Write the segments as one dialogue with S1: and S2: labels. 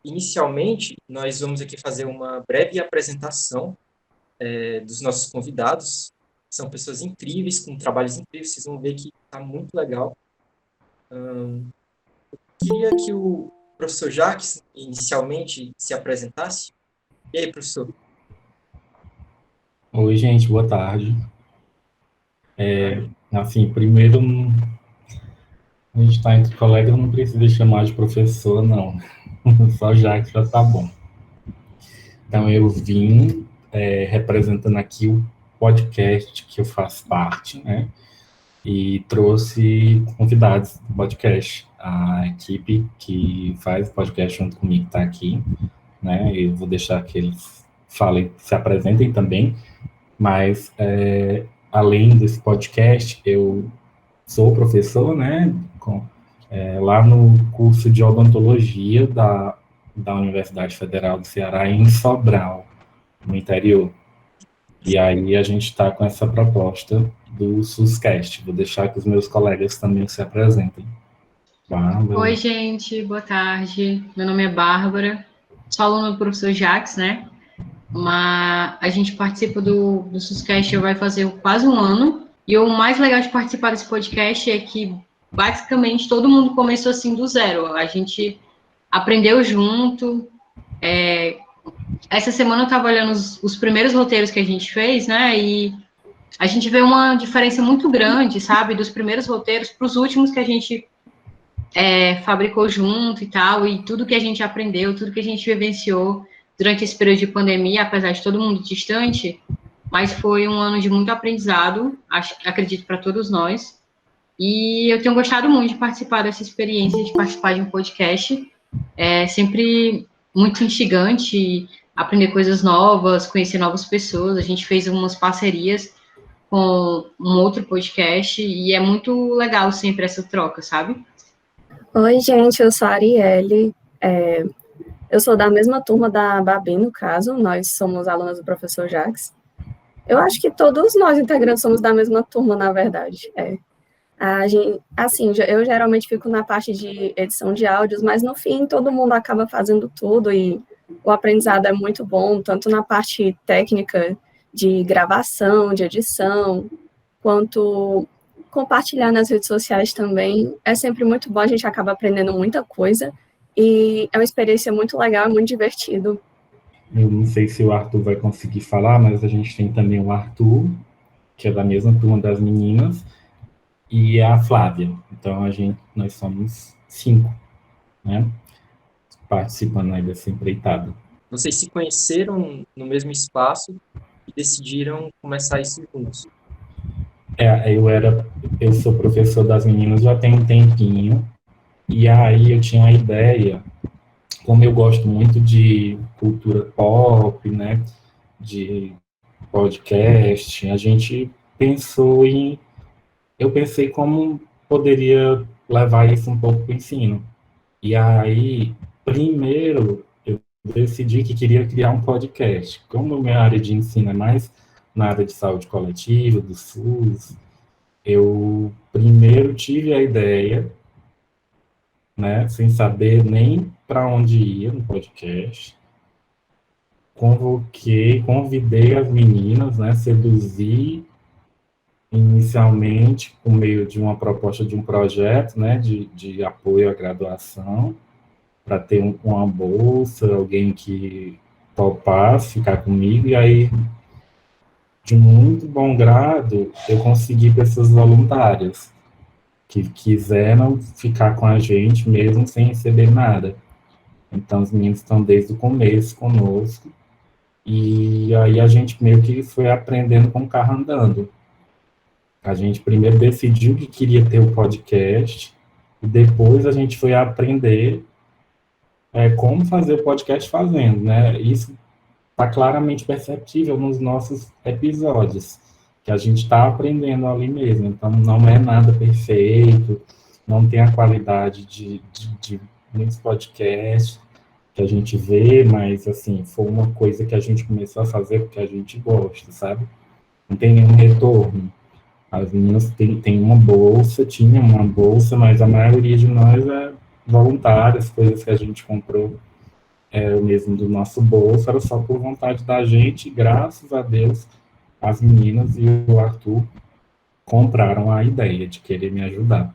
S1: Inicialmente, nós vamos aqui fazer uma breve apresentação dos nossos convidados. São pessoas incríveis, com trabalhos incríveis, vocês vão ver que está muito legal. Queria que o professor Jacques, inicialmente, se apresentasse. E aí, professor?
S2: Oi, gente, boa tarde. Assim, primeiro, a gente está entre colegas, não precisa chamar de professor, não. Só já que já tá bom. Então, eu vim representando aqui o podcast que eu faço parte, né? E trouxe convidados do podcast. A equipe que faz o podcast junto comigo está aqui, né? Eu vou deixar que eles falem, se apresentem também, mas além desse podcast, eu sou professor, né, lá no curso de odontologia da Universidade Federal do Ceará, em Sobral, no interior. E aí a gente está com essa proposta do SUSCast. Vou deixar que os meus colegas também se apresentem.
S3: Oi, gente, boa tarde. Meu nome é Bárbara, sou aluna do professor Jacques, né? A gente participa do SUSCast, vai fazer quase um ano. E o mais legal de participar desse podcast é que, basicamente, todo mundo começou assim do zero. A gente aprendeu junto. Essa semana eu estava olhando os primeiros roteiros que a gente fez, né? E a gente vê uma diferença muito grande, sabe? Dos primeiros roteiros para os últimos que a gente fabricou junto e tal, e tudo que a gente aprendeu, tudo que a gente vivenciou durante esse período de pandemia, apesar de todo mundo distante, mas foi um ano de muito aprendizado, acredito, para todos nós. E eu tenho gostado muito de participar dessa experiência, de participar de um podcast. É sempre muito instigante aprender coisas novas, conhecer novas pessoas. A gente fez umas parcerias com um outro podcast e é muito legal sempre essa troca, sabe?
S4: Oi, gente, eu sou a Arielle. Eu sou da mesma turma da Babi, no caso, nós somos alunas do professor Jacques. Eu acho que todos nós integrantes somos da mesma turma, na verdade. Eu geralmente fico na parte de edição de áudios, mas no fim todo mundo acaba fazendo tudo e o aprendizado é muito bom, tanto na parte técnica de gravação, de edição, quanto compartilhar nas redes sociais também. É sempre muito bom, a gente acaba aprendendo muita coisa e é uma experiência muito legal, muito divertido.
S2: Eu não sei se o Arthur vai conseguir falar, mas a gente tem também o Arthur, que é da mesma turma das meninas, e a Flávia. Então, nós somos 5, né, participando aí dessa empreitada.
S1: Vocês se conheceram no mesmo espaço e decidiram começar isso juntos.
S2: Eu sou professor das meninas já tem um tempinho, e aí eu tinha a ideia, como eu gosto muito de cultura pop, né, de podcast, a gente eu pensei como poderia levar isso um pouco para o ensino. E aí, primeiro, eu decidi que queria criar um podcast. Como a minha área de ensino é mais na área de saúde coletiva, do SUS, eu primeiro tive a ideia, né, sem saber nem para onde ia no podcast. Convidei as meninas, né, seduzi inicialmente por meio de uma proposta de um projeto, né, de apoio à graduação, para ter uma bolsa, alguém que topasse ficar comigo, e aí, de muito bom grado, eu consegui pessoas voluntárias, que quiseram ficar com a gente mesmo sem receber nada. Então, os meninos estão desde o começo conosco, e aí a gente meio que foi aprendendo com o carro andando. A gente primeiro decidiu que queria ter o podcast, e depois a gente foi aprender como fazer o podcast fazendo, né? Isso está claramente perceptível nos nossos episódios, que a gente está aprendendo ali mesmo. Então, não é nada perfeito, não tem a qualidade de muitos podcasts que a gente vê, mas, assim, foi uma coisa que a gente começou a fazer porque a gente gosta, sabe? Não tem nenhum retorno. As meninas têm uma bolsa, tinha uma bolsa, mas a maioria de nós é voluntárias, coisas que a gente comprou mesmo do nosso bolso, era só por vontade da gente, e graças a Deus, as meninas e o Arthur compraram a ideia de querer me ajudar.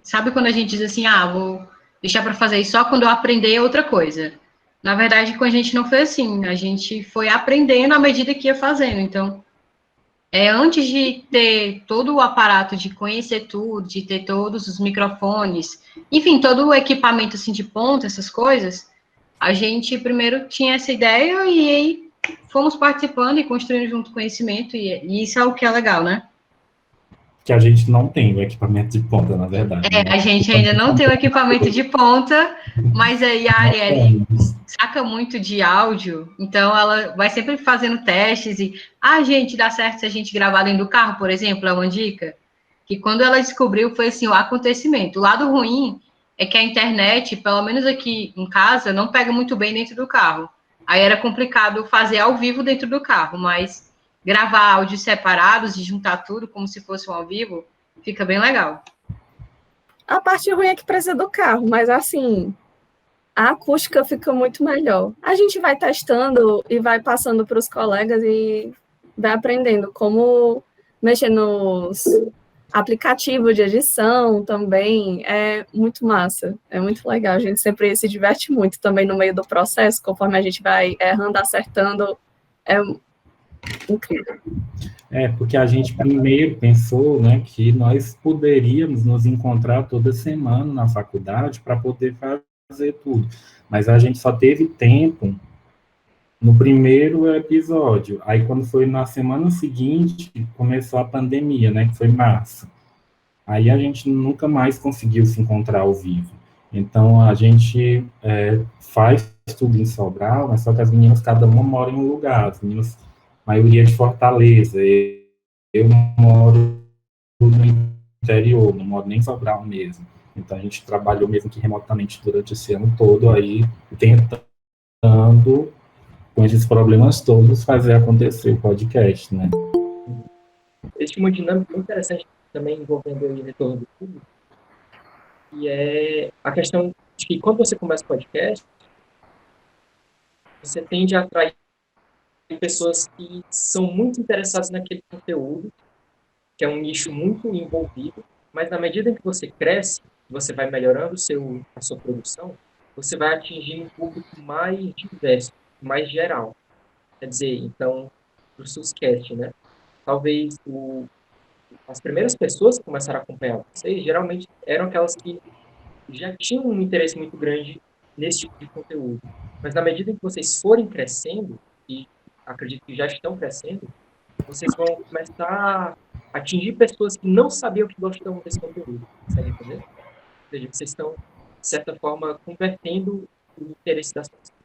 S3: Sabe quando a gente diz assim, vou deixar para fazer isso só quando eu aprender outra coisa? Na verdade, com a gente não foi assim, a gente foi aprendendo à medida que ia fazendo, então, antes de ter todo o aparato de conhecer tudo, de ter todos os microfones, enfim, todo o equipamento assim de ponta, essas coisas, a gente primeiro tinha essa ideia e aí fomos participando e construindo junto conhecimento, e isso é o que é legal, né?
S2: Que a gente não tem o equipamento de ponta, na verdade. Né?
S3: A gente ainda não tem o equipamento de ponta, mas aí a Arielle saca muito de áudio, então ela vai sempre fazendo testes e, gente, dá certo se a gente gravar dentro do carro, por exemplo, é uma dica, que quando ela descobriu foi assim, o acontecimento. O lado ruim é que a internet, pelo menos aqui em casa, não pega muito bem dentro do carro. Aí era complicado fazer ao vivo dentro do carro, mas gravar áudios separados e juntar tudo como se fosse um ao vivo, fica bem legal.
S4: A parte ruim é que precisa do carro, mas assim, a acústica fica muito melhor. A gente vai testando e vai passando para os colegas e vai aprendendo como mexer nos aplicativos de edição também. É muito massa, é muito legal. A gente sempre se diverte muito também no meio do processo, conforme a gente vai errando, acertando. É incrível.
S2: Porque a gente primeiro pensou, né, que nós poderíamos nos encontrar toda semana na faculdade para poder fazer tudo. Mas a gente só teve tempo no primeiro episódio. Aí, quando foi na semana seguinte, começou a pandemia, né, que foi março. Aí a gente nunca mais conseguiu se encontrar ao vivo. Então, a gente faz tudo em Sobral, mas só que as meninas, cada uma mora em um lugar. As meninas, maioria de Fortaleza. Eu moro no interior, não moro nem em Sobral mesmo. Então, a gente trabalhou mesmo que remotamente durante esse ano todo, aí tentando, com esses problemas todos, fazer acontecer o podcast, né?
S1: Existe uma dinâmica muito interessante também envolvendo o retorno do público, e é a questão de que quando você começa o podcast, você tende a atrair pessoas que são muito interessadas naquele conteúdo, que é um nicho muito envolvido, mas na medida em que você cresce, você vai melhorando a sua produção, você vai atingir um público mais diverso, mais geral. Quer dizer, então, para o SUSCast, né? Talvez as primeiras pessoas que começaram a acompanhar vocês, geralmente eram aquelas que já tinham um interesse muito grande nesse tipo de conteúdo. Mas na medida em que vocês forem crescendo, e acredito que já estão crescendo, vocês vão começar a atingir pessoas que não sabiam que gostam desse conteúdo. Consegue entender? Ou seja, vocês estão, de certa forma, convertendo o interesse das pessoas.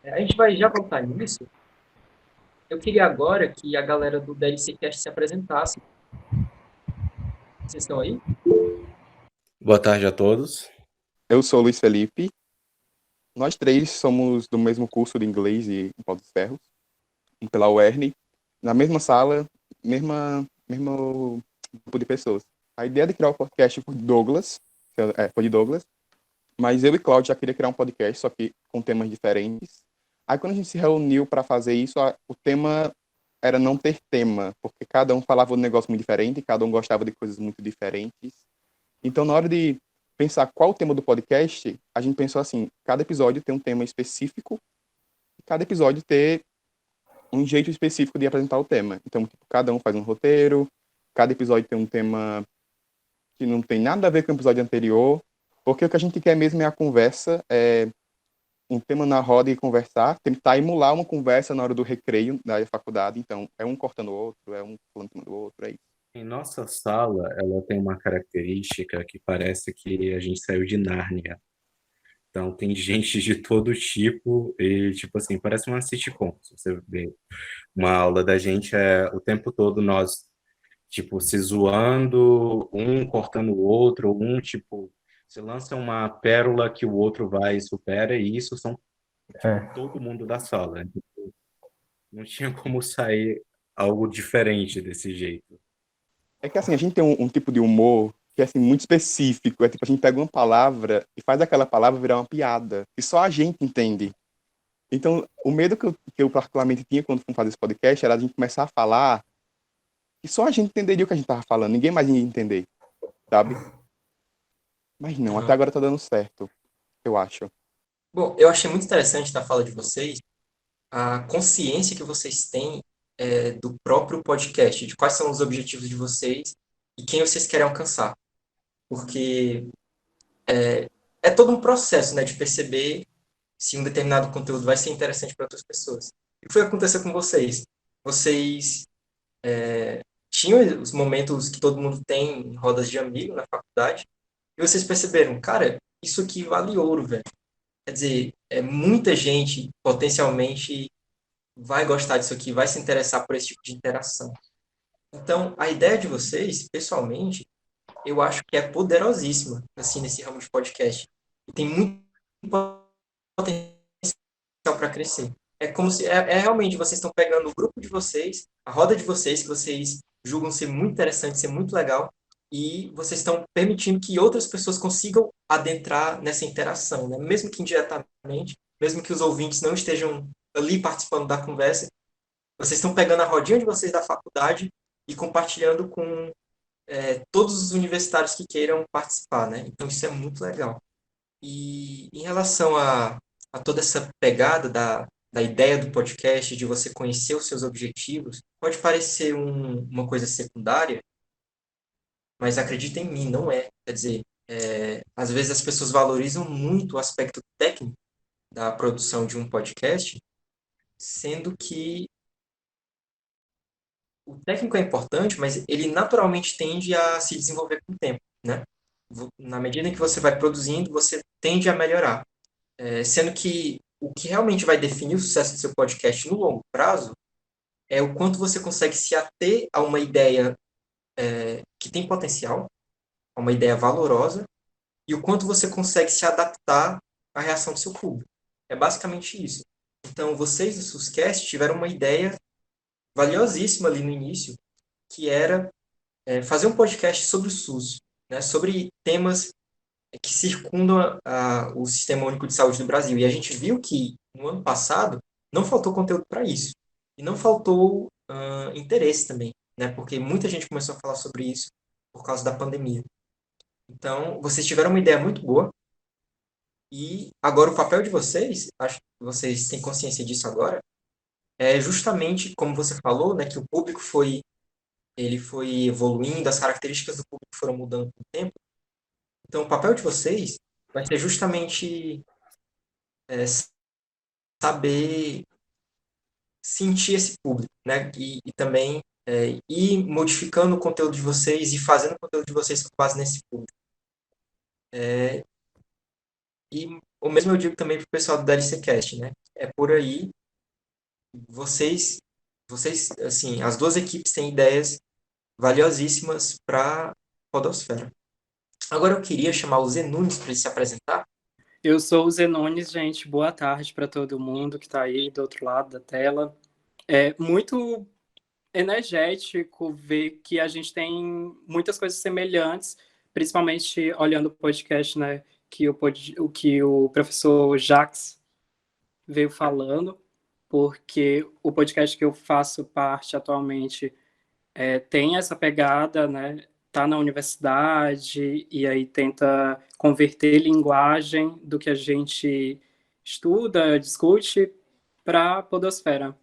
S1: A gente vai já voltar nisso. Eu queria agora que a galera do DLCcast se apresentasse. Vocês estão aí?
S5: Boa tarde a todos.
S6: Eu sou o Luiz Felipe. Nós três somos do mesmo curso de inglês e Pau dos Ferros, pela UERN, na mesma sala, mesmo grupo de pessoas. A ideia de criar o podcast foi de Douglas, mas eu e Cláudio já queria criar um podcast, só que com temas diferentes. Aí quando a gente se reuniu para fazer isso, o tema era não ter tema, porque cada um falava um negócio muito diferente, cada um gostava de coisas muito diferentes. Então, na hora de pensar qual o tema do podcast, a gente pensou assim, cada episódio tem um tema específico, e cada episódio ter um jeito específico de apresentar o tema. Então, cada um faz um roteiro, cada episódio tem um tema que não tem nada a ver com o episódio anterior, porque o que a gente quer mesmo é a conversa, um tema na roda e conversar, tentar emular uma conversa na hora do recreio da faculdade. Então, é um cortando o outro, é um falando do outro, é isso.
S5: Em nossa sala, ela tem uma característica que parece que a gente saiu de Nárnia. Então, tem gente de todo tipo e, tipo assim, parece uma sitcom. Se você vê uma aula da gente, o tempo todo nós, tipo, se zoando, um cortando o outro, tipo, se lança uma pérola que o outro vai e supera, e isso são todo mundo da sala. Não tinha como sair algo diferente desse jeito.
S6: É que assim, a gente tem um tipo de humor que é assim, muito específico. É tipo, a gente pega uma palavra e faz aquela palavra virar uma piada, que só a gente entende. Então, o medo que eu particularmente tinha quando fui fazer esse podcast era a gente começar a falar e só a gente entenderia o que a gente tava falando, ninguém mais ia entender, sabe? Mas não, até agora tá dando certo, eu acho.
S1: Bom, eu achei muito interessante na fala de vocês a consciência que vocês têm do próprio podcast, de quais são os objetivos de vocês e quem vocês querem alcançar. Porque é todo um processo, né, de perceber se um determinado conteúdo vai ser interessante para outras pessoas. E o que foi acontecer com vocês? Vocês tinham os momentos que todo mundo tem em rodas de amigo na faculdade, e vocês perceberam, cara, isso aqui vale ouro, velho. Quer dizer, muita gente potencialmente vai gostar disso aqui, vai se interessar por esse tipo de interação. Então, a ideia de vocês, pessoalmente, eu acho que é poderosíssima, assim, nesse ramo de podcast. E tem muito potencial para crescer. É como se, realmente, vocês estão pegando o grupo de vocês, a roda de vocês, que vocês julgam ser muito interessante, ser muito legal, e vocês estão permitindo que outras pessoas consigam adentrar nessa interação, né? Mesmo que indiretamente, mesmo que os ouvintes não estejam ali participando da conversa, vocês estão pegando a rodinha de vocês da faculdade e compartilhando com todos os universitários que queiram participar, né? Então isso é muito legal. E em relação a toda essa pegada da ideia do podcast, de você conhecer os seus objetivos, pode parecer uma coisa secundária, mas acredita em mim, não é. Quer dizer, às vezes as pessoas valorizam muito o aspecto técnico da produção de um podcast, sendo que o técnico é importante, mas ele naturalmente tende a se desenvolver com o tempo, né? Na medida em que você vai produzindo, você tende a melhorar. Sendo que o que realmente vai definir o sucesso do seu podcast no longo prazo é o quanto você consegue se ater a uma ideia que tem potencial, a uma ideia valorosa, e o quanto você consegue se adaptar à reação do seu público. É basicamente isso. Então, vocês do SUSCast tiveram uma ideia valiosíssima ali no início, que era fazer um podcast sobre o SUS, né, sobre temas que circundam o Sistema Único de Saúde do Brasil. E a gente viu que, no ano passado, não faltou conteúdo para isso. E não faltou interesse também, né, porque muita gente começou a falar sobre isso por causa da pandemia. Então, vocês tiveram uma ideia muito boa. E agora o papel de vocês, acho que vocês têm consciência disso agora, é justamente, como você falou, né, que o público ele foi evoluindo, as características do público foram mudando com o tempo. Então, o papel de vocês vai ser justamente saber sentir esse público, né? E também ir modificando o conteúdo de vocês e fazendo o conteúdo de vocês com base nesse público. E o mesmo eu digo também para o pessoal do DLCcast, né? É por aí, vocês, assim, as duas equipes têm ideias valiosíssimas para a podosfera. Agora eu queria chamar o Zé Nunes para ele se apresentar.
S7: Eu sou o Zé Nunes, gente. Boa tarde para todo mundo que está aí do outro lado da tela. É muito energético ver que a gente tem muitas coisas semelhantes, principalmente olhando o podcast, né, que o professor Jacques veio falando, porque o podcast que eu faço parte atualmente tem essa pegada, né, tá na universidade e aí tenta converter linguagem do que a gente estuda, discute, para a podosfera.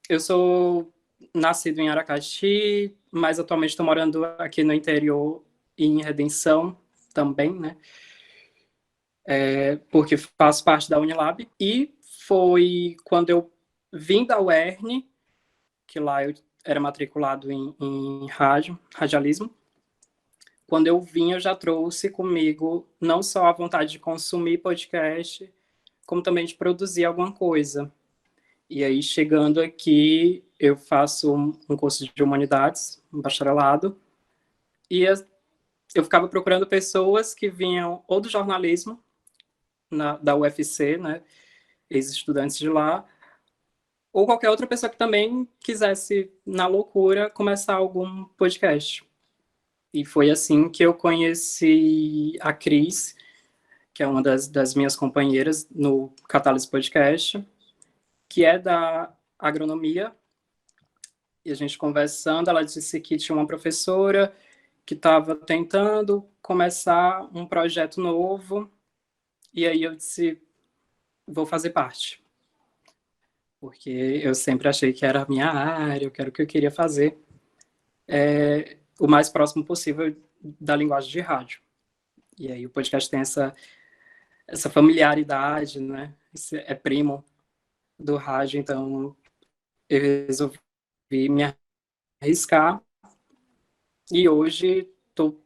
S7: Eu sou nascido em Aracati, mas atualmente estou morando aqui no interior, em Redenção também, né? Porque faço parte da Unilab. E foi quando eu vim da UERN, que lá eu era matriculado em radialismo. Quando eu vim, eu já trouxe comigo não só a vontade de consumir podcast, como também de produzir alguma coisa. E aí, chegando aqui, eu faço um curso de humanidades, um bacharelado, e eu ficava procurando pessoas que vinham ou do jornalismo, da UFC, né, ex-estudantes de lá, ou qualquer outra pessoa que também quisesse, na loucura, começar algum podcast. E foi assim que eu conheci a Cris, que é uma das minhas companheiras no Catálise Podcast, que é da agronomia. E a gente conversando, ela disse que tinha uma professora que estava tentando começar um projeto novo, e aí eu disse, vou fazer parte. Porque eu sempre achei que era a minha área, que era o que eu queria fazer, o mais próximo possível da linguagem de rádio. E aí o podcast tem essa familiaridade, né? É primo do rádio, então eu resolvi me arriscar, e hoje estou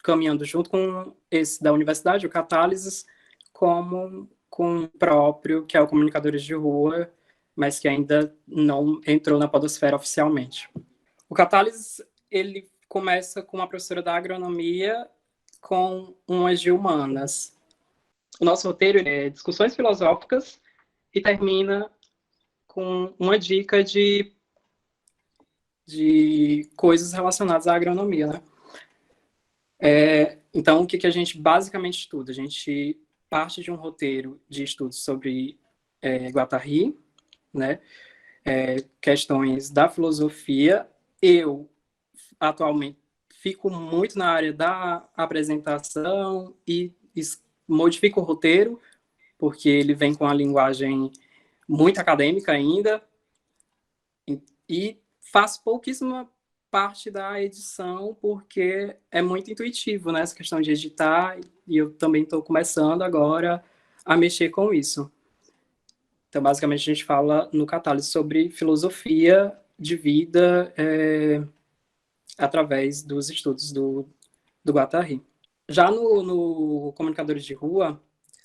S7: caminhando junto com esse da universidade, o Catálises, como com o próprio, que é o Comunicadores de Rua, mas que ainda não entrou na podosfera oficialmente. O Catálises, ele começa com uma professora da agronomia com umas de humanas. O nosso roteiro é discussões filosóficas e termina com uma dica de coisas relacionadas à agronomia, né? Então, o que a gente basicamente estuda? A gente parte de um roteiro de estudos sobre Guattari, né? Questões da filosofia. Eu, atualmente, fico muito na área da apresentação e modifico o roteiro, porque ele vem com a linguagem muito acadêmica ainda, e faço pouquíssima parte da edição, porque é muito intuitivo, né, essa questão de editar, e eu também estou começando agora a mexer com isso. Então, basicamente, a gente fala no Catálise sobre filosofia de vida através dos estudos do Guattari. Já no Comunicadores de Rua,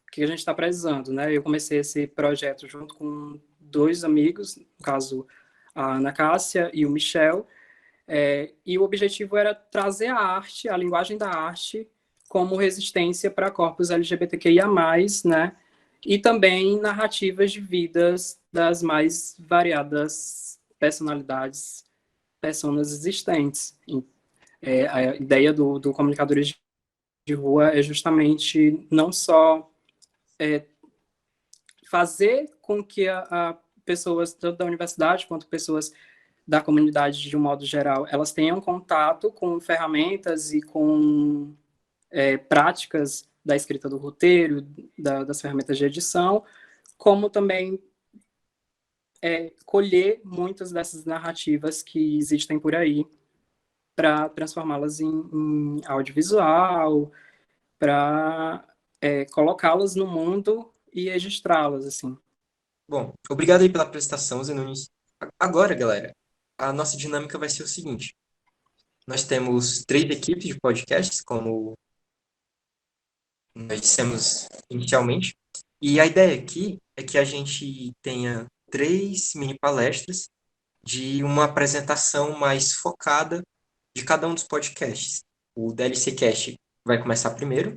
S7: o que a gente está precisando, né? Eu comecei esse projeto junto com 2 amigos, no caso, a Ana Cássia e o Michel, e o objetivo era trazer a arte, a linguagem da arte, como resistência para corpos LGBTQIA+, né? E também narrativas de vidas das mais variadas personalidades, personas existentes. A ideia do Comunicadores de Rua é justamente não só fazer com que a pessoas tanto da universidade quanto pessoas da comunidade de um modo geral, elas tenham contato com ferramentas e com práticas da escrita do roteiro, das ferramentas de edição, como também colher muitas dessas narrativas que existem por aí para transformá-las em audiovisual, para colocá-las no mundo e registrá-las, assim.
S1: Bom, obrigado aí pela apresentação, Zé Nunes. Agora, galera, a nossa dinâmica vai ser o seguinte. Nós temos 3 equipes de podcasts, como nós dissemos inicialmente, e a ideia aqui é que a gente tenha 3 mini palestras de uma apresentação mais focada de cada um dos podcasts. O DLC Cast vai começar primeiro,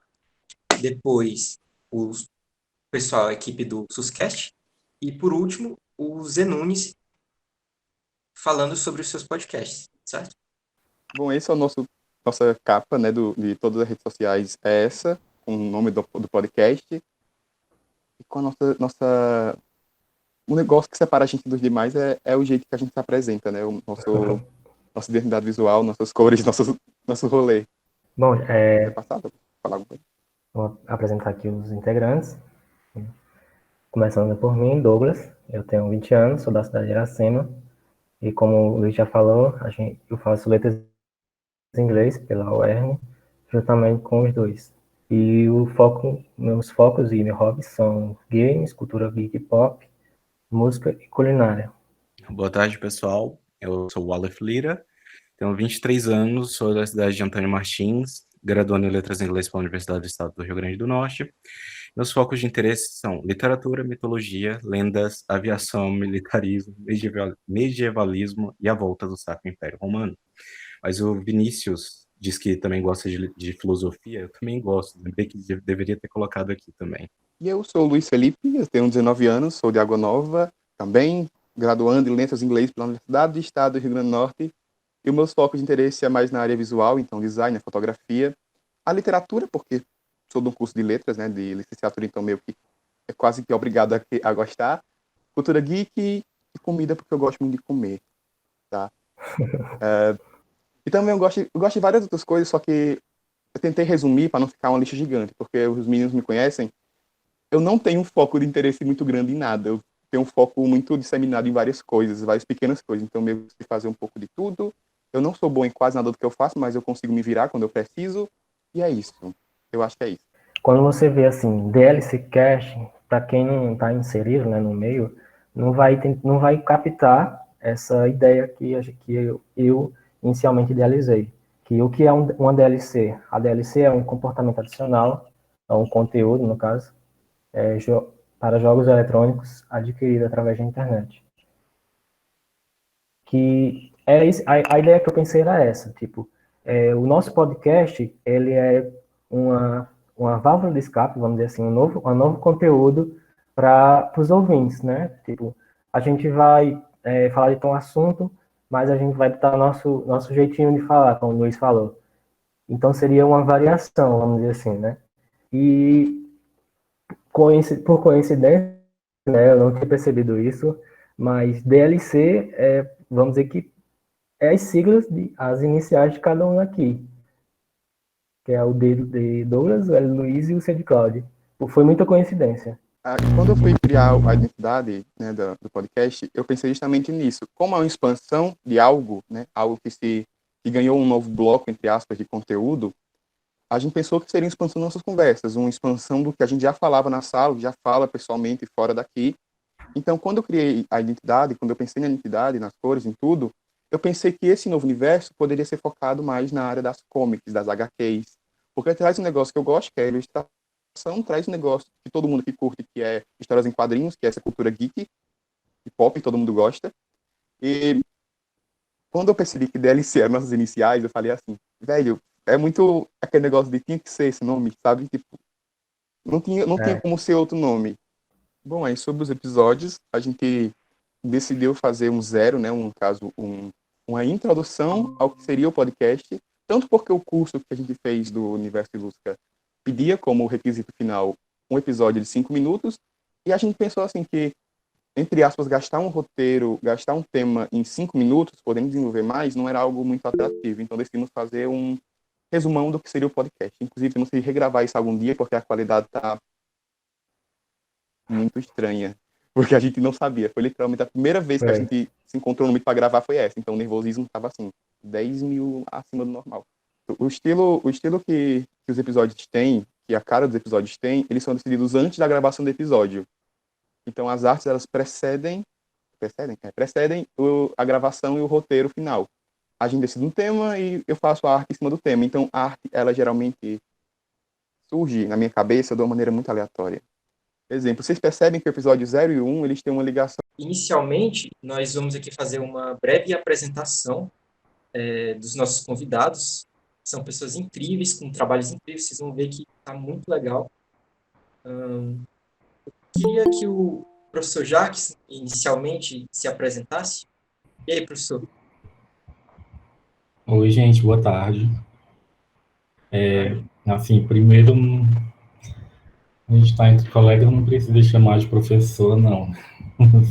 S1: depois o pessoal, a equipe do SUSCast, e por último, o Zé Nunes falando sobre os seus podcasts, certo?
S6: Bom, esse é o nossa capa, né, de todas as redes sociais, é essa, com o nome do podcast, e com a nossa... O negócio que separa a gente dos demais é o jeito que a gente se apresenta, né, nossa identidade visual, nossas cores, nosso rolê.
S8: Bom,
S6: Passado, falar alguma coisa?
S8: vou apresentar aqui os integrantes. Começando por mim, Douglas. Eu tenho 20 anos, sou da cidade de Iracema. E como o Luiz já falou, eu faço letras em inglês pela UERN, juntamente com os dois. E meus focos e meus hobbies são games, cultura geek e pop, música e culinária.
S5: Boa tarde, pessoal. Eu sou o Aleph Lira, tenho 23 anos, sou da cidade de Antônio Martins, graduando em Letras em Inglês pela Universidade do Estado do Rio Grande do Norte. Meus focos de interesse são literatura, mitologia, lendas, aviação, militarismo, medievalismo e a volta do Sacro Império Romano. Mas o Vinícius diz que também gosta de filosofia, eu também gosto, lembrei que deveria ter colocado aqui também.
S6: E eu sou o Luiz Felipe, eu tenho 19 anos, sou de Água Nova, também graduando em Letras em Inglês pela Universidade do Estado do Rio Grande do Norte, E os meus focos de interesse é mais na área visual, então design, fotografia, a literatura, porque sou de um curso de letras, né, de licenciatura, então meio que é quase que obrigado a gostar. Cultura geek e comida, porque eu gosto muito de comer, tá? E também eu gosto de várias outras coisas, só que eu tentei resumir para não ficar uma lista gigante, porque os meninos me conhecem. Eu não tenho um foco de interesse muito grande em nada. Eu tenho um foco muito disseminado em várias coisas, várias pequenas coisas. Então, meio que fazer um pouco de tudo. Eu não sou bom em quase nada do que eu faço, mas eu consigo me virar quando eu preciso. E é isso. Eu acho que é isso.
S8: Quando você vê assim, DLC Cast, para quem não está inserido, né, no meio, não vai captar essa ideia que eu inicialmente idealizei. Que o que é uma DLC? A DLC é um comportamento adicional, é um conteúdo, no caso, para jogos eletrônicos adquirido através da internet. Que a ideia que eu pensei era essa, tipo, o nosso podcast, ele é uma válvula de escape, vamos dizer assim, um novo conteúdo para os ouvintes, né? Tipo, a gente vai falar de um assunto, mas a gente vai botar nosso jeitinho de falar, como o Luiz falou. Então seria uma variação, vamos dizer assim, né? E por coincidência, né, eu não tinha percebido isso, mas DLC vamos dizer que é as siglas, as iniciais de cada um aqui, que é o D de Douglas, o L de Luiz e o C de Cláudio. Foi muita coincidência.
S6: Quando eu fui criar a identidade, né, do podcast, eu pensei justamente nisso. Como é uma expansão de algo, né, algo que ganhou um novo bloco, entre aspas, de conteúdo, a gente pensou que seria uma expansão das nossas conversas, uma expansão do que a gente já falava na sala, já fala pessoalmente fora daqui. Então, quando eu criei a identidade, quando eu pensei na identidade, nas cores, em tudo, eu pensei que esse novo universo poderia ser focado mais na área das comics, das HQs, porque traz um negócio que eu gosto, que é a ilustração, traz um negócio que todo mundo que curte, que é histórias em quadrinhos, que é essa cultura geek e pop, todo mundo gosta. E quando eu percebi que DLC eram nossas iniciais, eu falei assim, velho, é muito aquele negócio de tinha que ser esse nome, sabe? Tipo, não tinha como ser outro nome. Bom, aí sobre os episódios, a gente decidiu fazer um zero, né? Uma introdução ao que seria o podcast, tanto porque o curso que a gente fez do Universo Ilusca pedia como requisito final um episódio de 5 minutos, e a gente pensou assim que, entre aspas, gastar um roteiro, gastar um tema em 5 minutos, podendo desenvolver mais, não era algo muito atrativo. Então decidimos fazer um resumão do que seria o podcast. Inclusive, temos que regravar isso algum dia, porque a qualidade está muito estranha, porque a gente não sabia. Foi literalmente a primeira vez que a gente se encontrou no meio para gravar foi essa. Então o nervosismo estava assim, 10 mil acima do normal. O estilo que os episódios têm, que a cara dos episódios tem, eles são decididos antes da gravação do episódio. Então as artes, elas precedem a gravação e o roteiro final. A gente decide um tema e eu faço a arte em cima do tema. Então a arte, ela geralmente surge na minha cabeça de uma maneira muito aleatória. Exemplo, vocês percebem que o episódio 0 e 1, eles têm uma ligação.
S1: Inicialmente, nós vamos aqui fazer uma breve apresentação dos nossos convidados. São pessoas incríveis, com trabalhos incríveis, vocês vão ver que está muito legal. Eu queria que o professor Jacques, inicialmente, se apresentasse. E aí, professor?
S2: Oi, gente, boa tarde. Assim, primeiro, a gente está entre colegas, não precisa chamar de professor, não.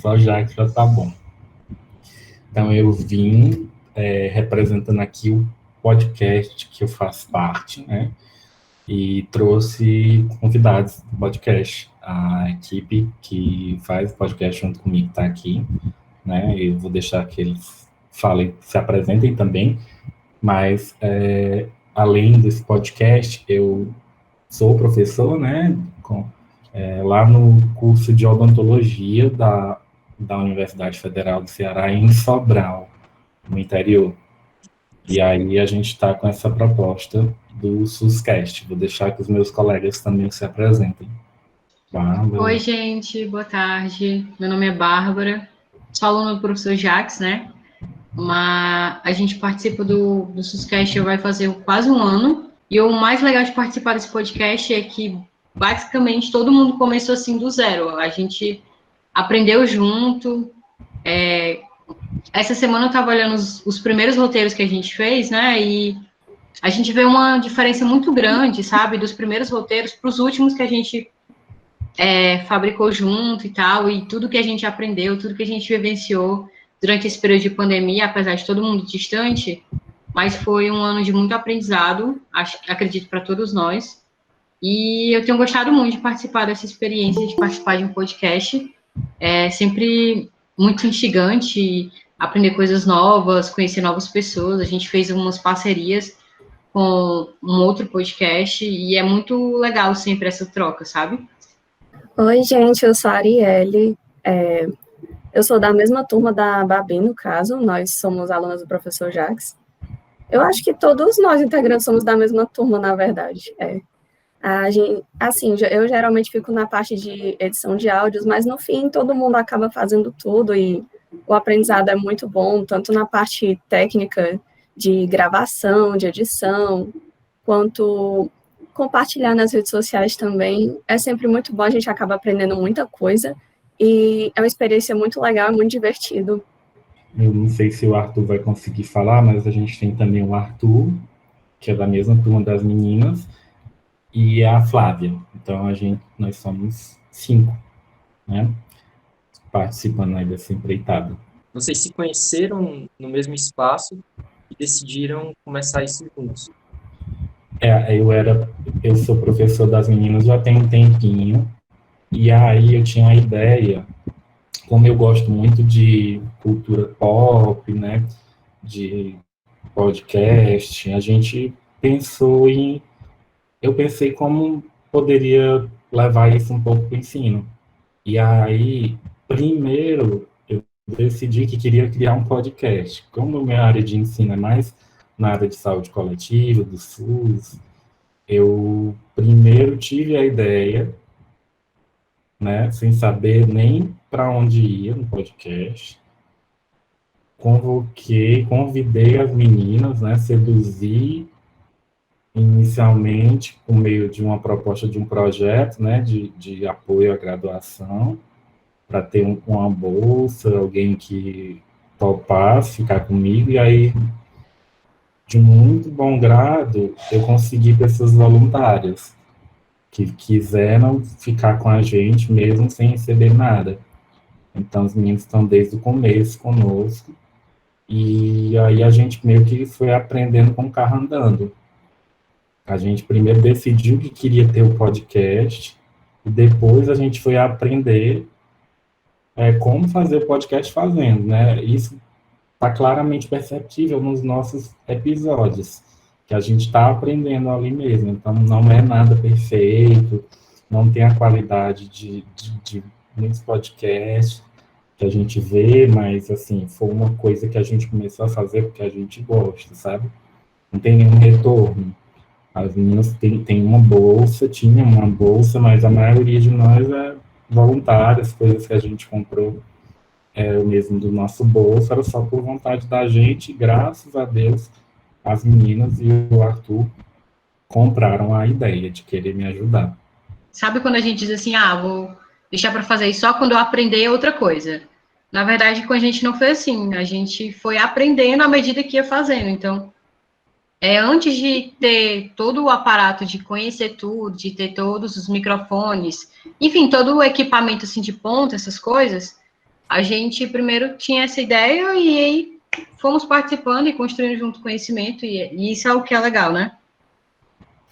S2: Só Jacques já tá bom. Então, eu vim representando aqui o podcast que eu faço parte, né? E trouxe convidados do podcast. A equipe que faz o podcast junto comigo está aqui, né? Eu vou deixar que eles se apresentem também, mas além desse podcast, eu sou professor, né? Lá no curso de odontologia da Universidade Federal do Ceará, em Sobral, no interior. E aí a gente está com essa proposta do SUScast. Vou deixar que os meus colegas também se apresentem. Bárbara.
S3: Oi, gente, boa tarde. Meu nome é Bárbara, sou aluna do professor Jacques, né? Mas a gente participa do SUScast, vai fazer quase um ano. E o mais legal de participar desse podcast é que, basicamente, todo mundo começou assim do zero. A gente aprendeu junto, essa semana eu estava olhando os primeiros roteiros que a gente fez, né? E a gente vê uma diferença muito grande, sabe? Dos primeiros roteiros para os últimos que a gente fabricou junto e tal, e tudo que a gente aprendeu, tudo que a gente vivenciou durante esse período de pandemia, apesar de todo mundo distante, mas foi um ano de muito aprendizado, acredito, para todos nós. E eu tenho gostado muito de participar dessa experiência, de participar de um podcast. É sempre muito instigante aprender coisas novas, conhecer novas pessoas. A gente fez umas parcerias com um outro podcast e é muito legal sempre essa troca, sabe?
S4: Oi, gente, eu sou a Arielle. Eu sou da mesma turma da Babi, no caso, nós somos alunas do professor Jacques. Eu acho que todos nós integrantes somos da mesma turma, na verdade. Assim, eu geralmente fico na parte de edição de áudios, mas no fim todo mundo acaba fazendo tudo e o aprendizado é muito bom, tanto na parte técnica de gravação, de edição, quanto compartilhar nas redes sociais também. É sempre muito bom, a gente acaba aprendendo muita coisa e é uma experiência muito legal, muito divertido.
S2: Eu não sei se o Arthur vai conseguir falar, mas a gente tem também o Arthur, que é da mesma turma das meninas, e a Flávia. Então, nós somos 5, né? Participando aí dessa empreitada.
S1: Vocês se conheceram no mesmo espaço e decidiram começar isso juntos.
S2: Eu sou professor das meninas já tem um tempinho, e aí eu tinha a ideia, como eu gosto muito de cultura pop, né, de podcast, a gente eu pensei como poderia levar isso um pouco para o ensino. E aí, primeiro, eu decidi que queria criar um podcast. Como a minha área de ensino é mais na área de saúde coletiva, do SUS, eu primeiro tive a ideia, né, sem saber nem para onde ia no podcast. Convidei as meninas, né, seduzi inicialmente por meio de uma proposta de um projeto, né, de apoio à graduação, para ter uma bolsa, alguém que topasse ficar comigo, e aí, de muito bom grado, eu consegui pessoas voluntárias, que quiseram ficar com a gente mesmo sem receber nada. Então, os meninos estão desde o começo conosco, e aí a gente meio que foi aprendendo com o carro andando. A gente primeiro decidiu que queria ter o podcast, e depois a gente foi aprender como fazer o podcast fazendo, né? Isso está claramente perceptível nos nossos episódios, que a gente está aprendendo ali mesmo. Então, não é nada perfeito, não tem a qualidade de muitos podcasts que a gente vê, mas, assim, foi uma coisa que a gente começou a fazer porque a gente gosta, sabe? Não tem nenhum retorno. As meninas tinha uma bolsa, mas a maioria de nós é voluntária, as coisas que a gente comprou mesmo do nosso bolso, era só por vontade da gente, e graças a Deus, as meninas e o Arthur compraram a ideia de querer me ajudar.
S3: Sabe quando a gente diz assim, vou deixar para fazer isso só quando eu aprender outra coisa? Na verdade, com a gente não foi assim, a gente foi aprendendo à medida que ia fazendo, então, antes de ter todo o aparato de conhecer tudo, de ter todos os microfones, enfim, todo o equipamento assim de ponta, essas coisas, a gente primeiro tinha essa ideia e aí fomos participando e construindo junto conhecimento, e isso é o que é legal, né?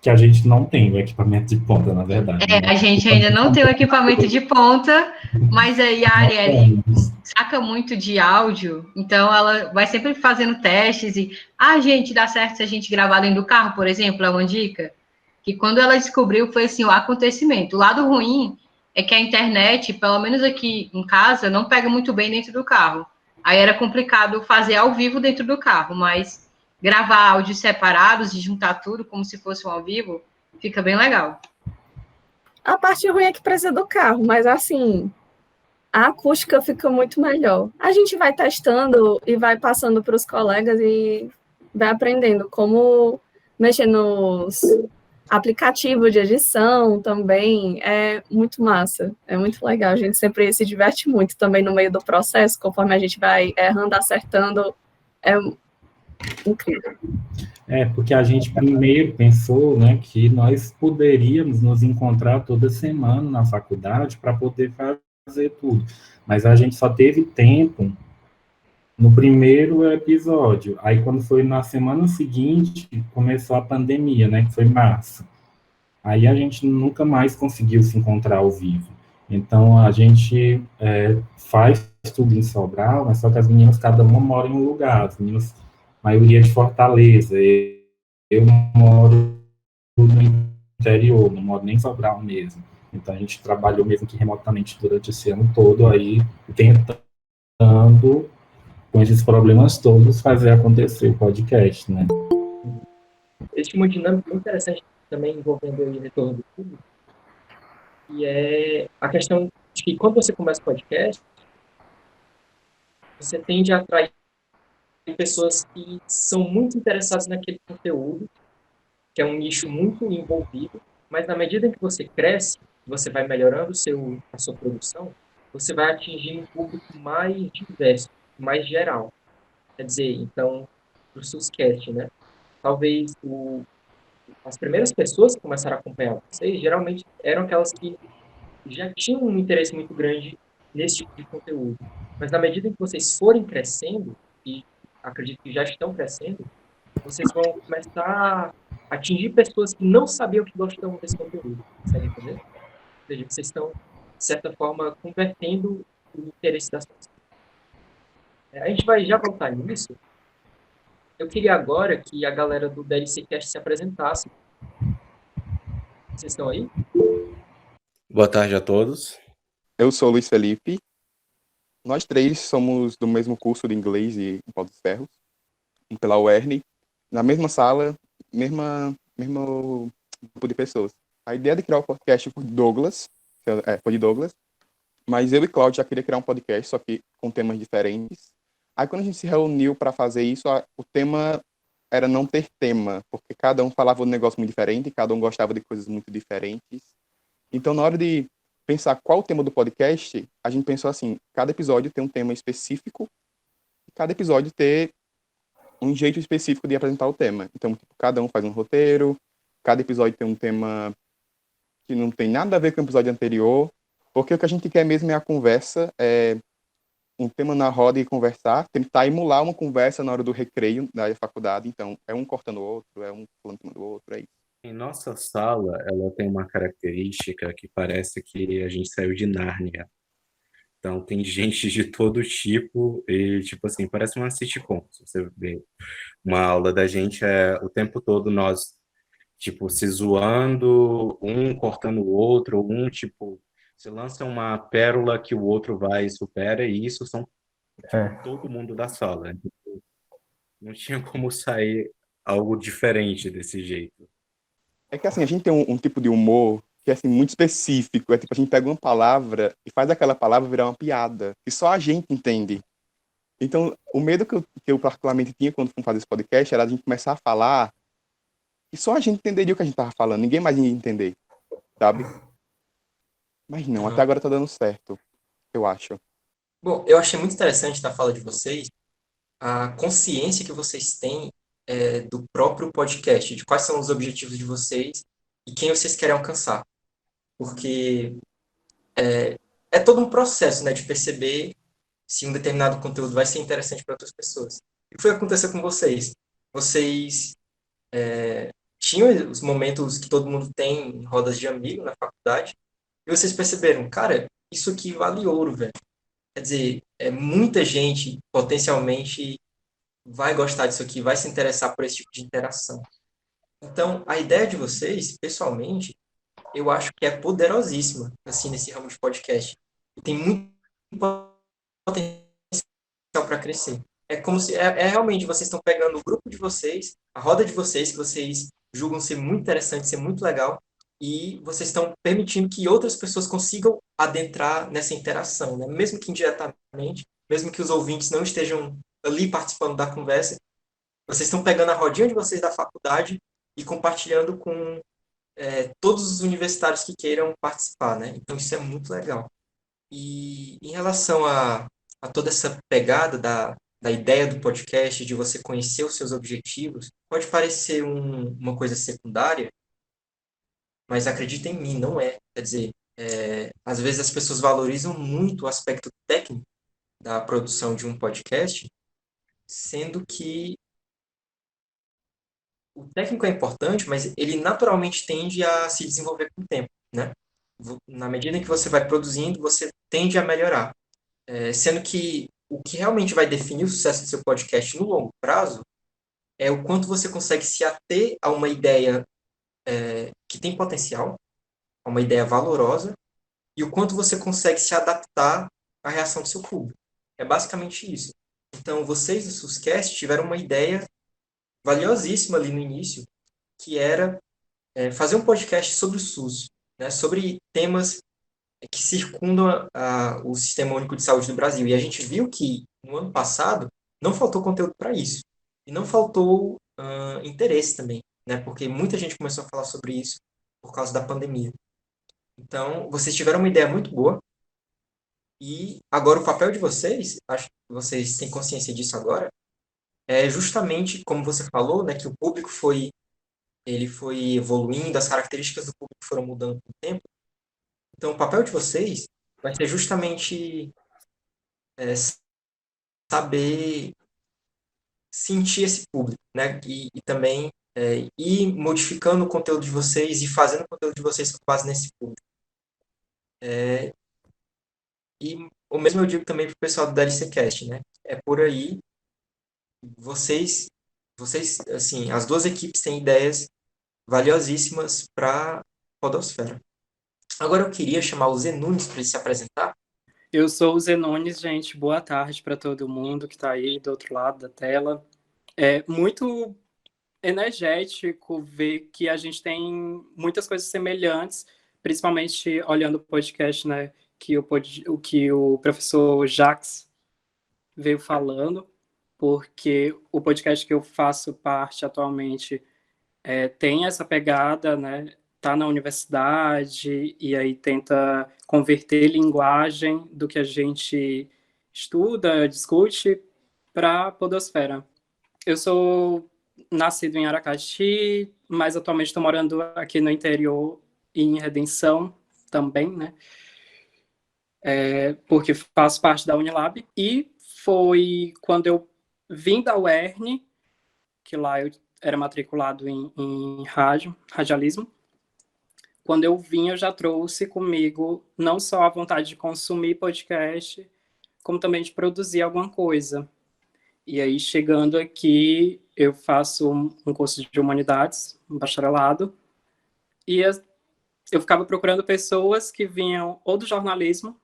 S2: Que a gente não tem o equipamento de ponta, na verdade.
S3: Né? A gente ainda não tem o equipamento de ponta, mas aí a Arielle saca muito de áudio, então ela vai sempre fazendo testes e, gente, dá certo se a gente gravar dentro do carro, por exemplo, é uma dica, que quando ela descobriu foi assim, o acontecimento. O lado ruim é que a internet, pelo menos aqui em casa, não pega muito bem dentro do carro. Aí era complicado fazer ao vivo dentro do carro, mas gravar áudios separados e juntar tudo como se fosse um ao vivo, fica bem legal.
S4: A parte ruim é que precisa do carro, mas assim, a acústica fica muito melhor. A gente vai testando e vai passando para os colegas e vai aprendendo como mexer aplicativo de edição também, é muito massa, é muito legal, a gente sempre se diverte muito também no meio do processo, conforme a gente vai errando, acertando, é incrível.
S2: Porque a gente primeiro pensou, né, que nós poderíamos nos encontrar toda semana na faculdade para poder fazer tudo, mas a gente só teve tempo no primeiro episódio. Aí, quando foi na semana seguinte, começou a pandemia, né, que foi março. Aí a gente nunca mais conseguiu se encontrar ao vivo. Então, a gente faz tudo em Sobral, mas só que as meninas, cada uma mora em um lugar. As meninas, maioria de Fortaleza. Eu moro no interior, não moro nem em Sobral mesmo. Então, a gente trabalhou mesmo que remotamente durante esse ano todo, aí tentando, com esses problemas todos, fazer acontecer o podcast, né?
S1: Existe uma dinâmica muito interessante também envolvendo o retorno do público, e é a questão de que quando você começa o podcast, você tende a atrair pessoas que são muito interessadas naquele conteúdo, que é um nicho muito envolvido, mas na medida em que você cresce, você vai melhorando a sua produção, você vai atingir um público mais diverso, mais geral. Quer dizer, então, para o SUSCast, né? Talvez as primeiras pessoas que começaram a acompanhar vocês, geralmente eram aquelas que já tinham um interesse muito grande nesse tipo de conteúdo. Mas na medida em que vocês forem crescendo, e acredito que já estão crescendo, vocês vão começar a atingir pessoas que não sabiam que gostam desse conteúdo. Consegue entender? Ou seja, vocês estão, de certa forma, convertendo o interesse das pessoas. A gente vai já voltar nisso. Eu queria agora que a galera do DLCcast se apresentasse. Vocês estão aí?
S5: Boa tarde a todos.
S6: Eu sou o Luiz Felipe. Nós três somos do mesmo curso de inglês e Pau dos Ferros, pela UERN, na mesma sala, mesmo grupo de pessoas. A ideia de criar o podcast foi de Douglas, mas eu e Cláudio já queria criar um podcast, só que com temas diferentes. Aí quando a gente se reuniu para fazer isso, o tema era não ter tema, porque cada um falava um negócio muito diferente, cada um gostava de coisas muito diferentes. Então, na hora de pensar qual o tema do podcast, a gente pensou assim, cada episódio tem um tema específico, e cada episódio ter um jeito específico de apresentar o tema. Então, tipo, cada um faz um roteiro, cada episódio tem um tema que não tem nada a ver com o episódio anterior, porque o que a gente quer mesmo é a conversa, um tema na roda e conversar, tentar emular uma conversa na hora do recreio da faculdade. Então, é um cortando o outro, é um falando do outro, é isso.
S5: Em nossa sala, ela tem uma característica que parece que a gente saiu de Nárnia. Então, tem gente de todo tipo e, tipo assim, parece uma sitcom. Se você vê uma aula da gente, o tempo todo nós, tipo, se zoando, um cortando o outro, um, tipo, se lança uma pérola que o outro vai e supera, e isso são todo mundo da sala. Não tinha como sair algo diferente desse jeito.
S6: É que assim, a gente tem um tipo de humor que é assim, muito específico. É tipo, a gente pega uma palavra e faz aquela palavra virar uma piada. E só a gente entende. Então, o medo que eu particularmente tinha quando fomos fazer esse podcast era a gente começar a falar e só a gente entenderia o que a gente tava falando. Ninguém mais ia entender, sabe? Mas não, até agora tá dando certo, eu acho.
S1: Bom, eu achei muito interessante na fala de vocês a consciência que vocês têm do próprio podcast, de quais são os objetivos de vocês e quem vocês querem alcançar. Porque é todo um processo, né, de perceber se um determinado conteúdo vai ser interessante para outras pessoas. E o que foi que aconteceu com vocês? Vocês tinham os momentos que todo mundo tem em rodas de amigo na faculdade, e vocês perceberam, cara, isso aqui vale ouro, velho. Quer dizer, muita gente potencialmente vai gostar disso aqui, vai se interessar por esse tipo de interação. Então, a ideia de vocês, pessoalmente, eu acho que é poderosíssima, assim, nesse ramo de podcast. E tem muito potencial para crescer. É como se, realmente, vocês estão pegando o grupo de vocês, a roda de vocês, que vocês julgam ser muito interessante, ser muito legal, e vocês estão permitindo que outras pessoas consigam adentrar nessa interação, né? Mesmo que indiretamente, mesmo que os ouvintes não estejam ali participando da conversa, vocês estão pegando a rodinha de vocês da faculdade e compartilhando com todos os universitários que queiram participar, né? Então isso é muito legal. E em relação a toda essa pegada da ideia do podcast, de você conhecer os seus objetivos, pode parecer uma coisa secundária, mas acredita em mim, não é. Quer dizer, às vezes as pessoas valorizam muito o aspecto técnico da produção de um podcast, sendo que o técnico é importante, mas ele naturalmente tende a se desenvolver com o tempo, né? Na medida em que você vai produzindo, você tende a melhorar. Sendo que o que realmente vai definir o sucesso do seu podcast no longo prazo é o quanto você consegue se ater a uma ideia que tem potencial, a uma ideia valorosa, e o quanto você consegue se adaptar à reação do seu público. É basicamente isso. Então, vocês do SUSCast tiveram uma ideia valiosíssima ali no início, que era fazer um podcast sobre o SUS, né, sobre temas que circundam o Sistema Único de Saúde do Brasil. E a gente viu que, no ano passado, não faltou conteúdo para isso. E não faltou interesse também, né, porque muita gente começou a falar sobre isso por causa da pandemia. Então, vocês tiveram uma ideia muito boa. E agora o papel de vocês, acho que vocês têm consciência disso agora, é justamente, como você falou, né, que o público ele foi evoluindo, as características do público foram mudando com o tempo. Então, o papel de vocês vai ser justamente saber sentir esse público, né, e também ir modificando o conteúdo de vocês e fazendo o conteúdo de vocês com base nesse público. E o mesmo eu digo também para o pessoal do DLCcast, né? É por aí, vocês, assim, as duas equipes têm ideias valiosíssimas para a podosfera. Agora eu queria chamar o Zé Nunes para ele se apresentar.
S7: Eu sou o Zé Nunes, gente. Boa tarde para todo mundo que está aí do outro lado da tela. É muito energético ver que a gente tem muitas coisas semelhantes, principalmente olhando o podcast, né, que o professor Jacques veio falando, porque o podcast que eu faço parte atualmente tem essa pegada, né, tá na universidade e aí tenta converter linguagem do que a gente estuda, discute, para a podosfera. Eu sou nascido em Aracati, mas atualmente estou morando aqui no interior, em Redenção também, né? Porque faço parte da Unilab. E foi quando eu vim da UERN, que lá eu era matriculado em radialismo. Quando eu vim, eu já trouxe comigo não só a vontade de consumir podcast, como também de produzir alguma coisa. E aí, chegando aqui, eu faço um curso de humanidades, um bacharelado, e eu ficava procurando pessoas que vinham ou do jornalismo,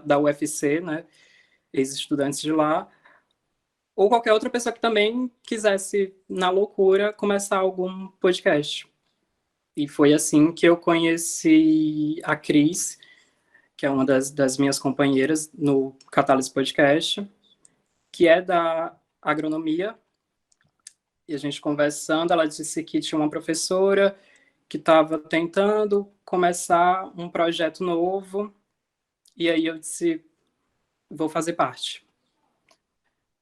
S7: da UFC, né, ex-estudantes de lá, ou qualquer outra pessoa que também quisesse, na loucura, começar algum podcast. E foi assim que eu conheci a Cris, que é uma das minhas companheiras no Catálise Podcast, que é da agronomia. E a gente conversando, ela disse que tinha uma professora que estava tentando começar um projeto novo, e aí eu disse, vou fazer parte.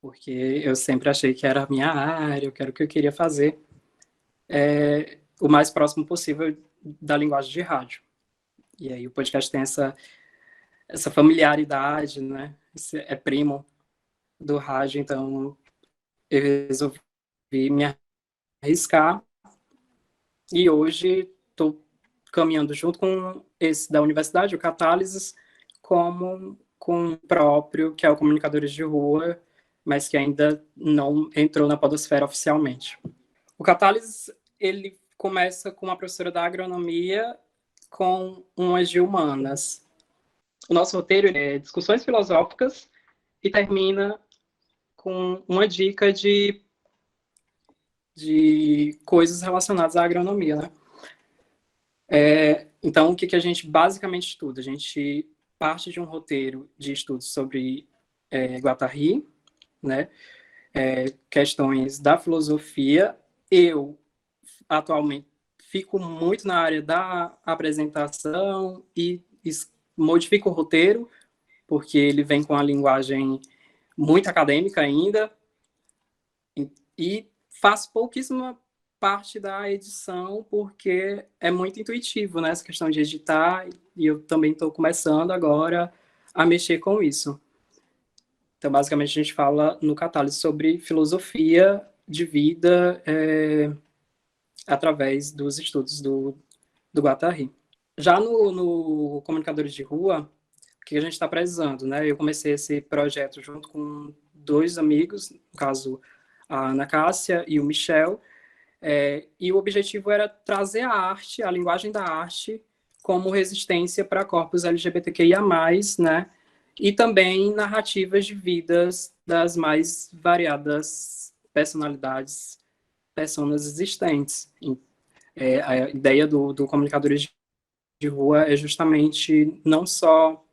S7: Porque eu sempre achei que era a minha área, que era o que eu queria fazer, o mais próximo possível da linguagem de rádio. E aí o podcast tem essa familiaridade, né? É primo do rádio, então eu resolvi me arriscar. E hoje estou caminhando junto com esse da universidade, o Catálises, como com o próprio, que é o Comunicadores de Rua, mas que ainda não entrou na podosfera oficialmente. O Catálises, ele começa com uma professora da agronomia com umas de humanas. O nosso roteiro é discussões filosóficas e termina com uma dica de coisas relacionadas à agronomia, né? Então, o que a gente basicamente estuda? A gente parte de um roteiro de estudos sobre Guattari, né? Questões da filosofia. Eu, atualmente, fico muito na área da apresentação e modifico o roteiro, porque ele vem com a linguagem muito acadêmica ainda, e faço pouquíssima parte da edição, porque é muito intuitivo, né, essa questão de editar, e eu também estou começando agora a mexer com isso. Então, basicamente, a gente fala no Catálise sobre filosofia de vida através dos estudos do Guattari. Já no Comunicadores de Rua, o que a gente está precisando, né? Eu comecei esse projeto junto com 2 amigos, no caso, a Ana Cássia e o Michel, e o objetivo era trazer a arte, a linguagem da arte, como resistência para corpos LGBTQIA+, né? E também narrativas de vidas das mais variadas personalidades, personas existentes. A ideia do Comunicadores de Rua é justamente não só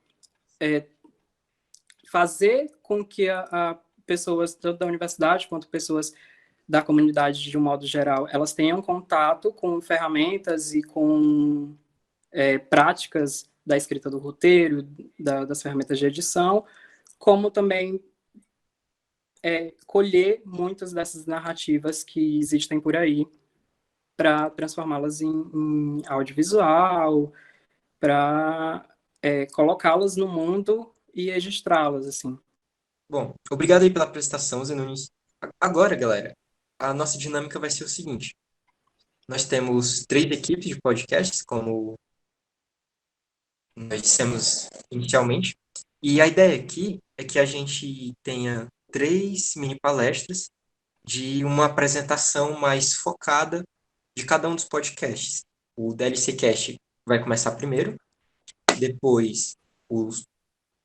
S7: fazer com que a pessoas tanto da universidade quanto pessoas da comunidade de um modo geral, elas tenham contato com ferramentas e com práticas da escrita do roteiro, das ferramentas de edição, como também colher muitas dessas narrativas que existem por aí para transformá-las em audiovisual, para colocá-las no mundo e registrá-las, assim.
S1: Bom, obrigado aí pela apresentação, Zé Nunes. Agora, galera, a nossa dinâmica vai ser o seguinte. Nós temos 3 equipes de podcasts, como nós dissemos inicialmente, e a ideia aqui é que a gente tenha 3 mini palestras de uma apresentação mais focada de cada um dos podcasts. O DLC Cast vai começar primeiro, depois o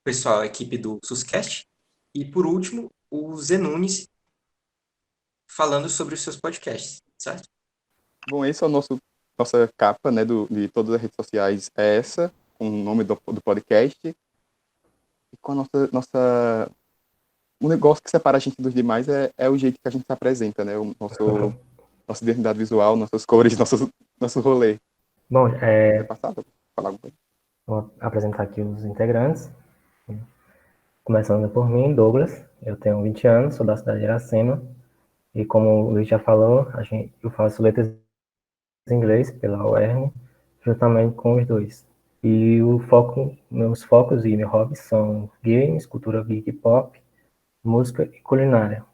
S1: pessoal, a equipe do SUSCast, e por último, o Zé Nunes falando sobre os seus podcasts, certo?
S6: Bom, esse é o nossa capa, né, de todas as redes sociais, é essa, com o nome do podcast, e com a nossa... O negócio que separa a gente dos demais é o jeito que a gente se apresenta, né, nossa identidade visual, nossas cores, nosso rolê.
S8: Bom,
S6: Quer passar? Falar alguma coisa?
S8: vou apresentar aqui os integrantes. Começando por mim, Douglas. Eu tenho 20 anos, sou da cidade de Iracema. E como o Luiz já falou, eu faço letras em inglês pela UERN, juntamente com os 2. E meus focos e meus hobbies são games, cultura geek e pop, música e culinária.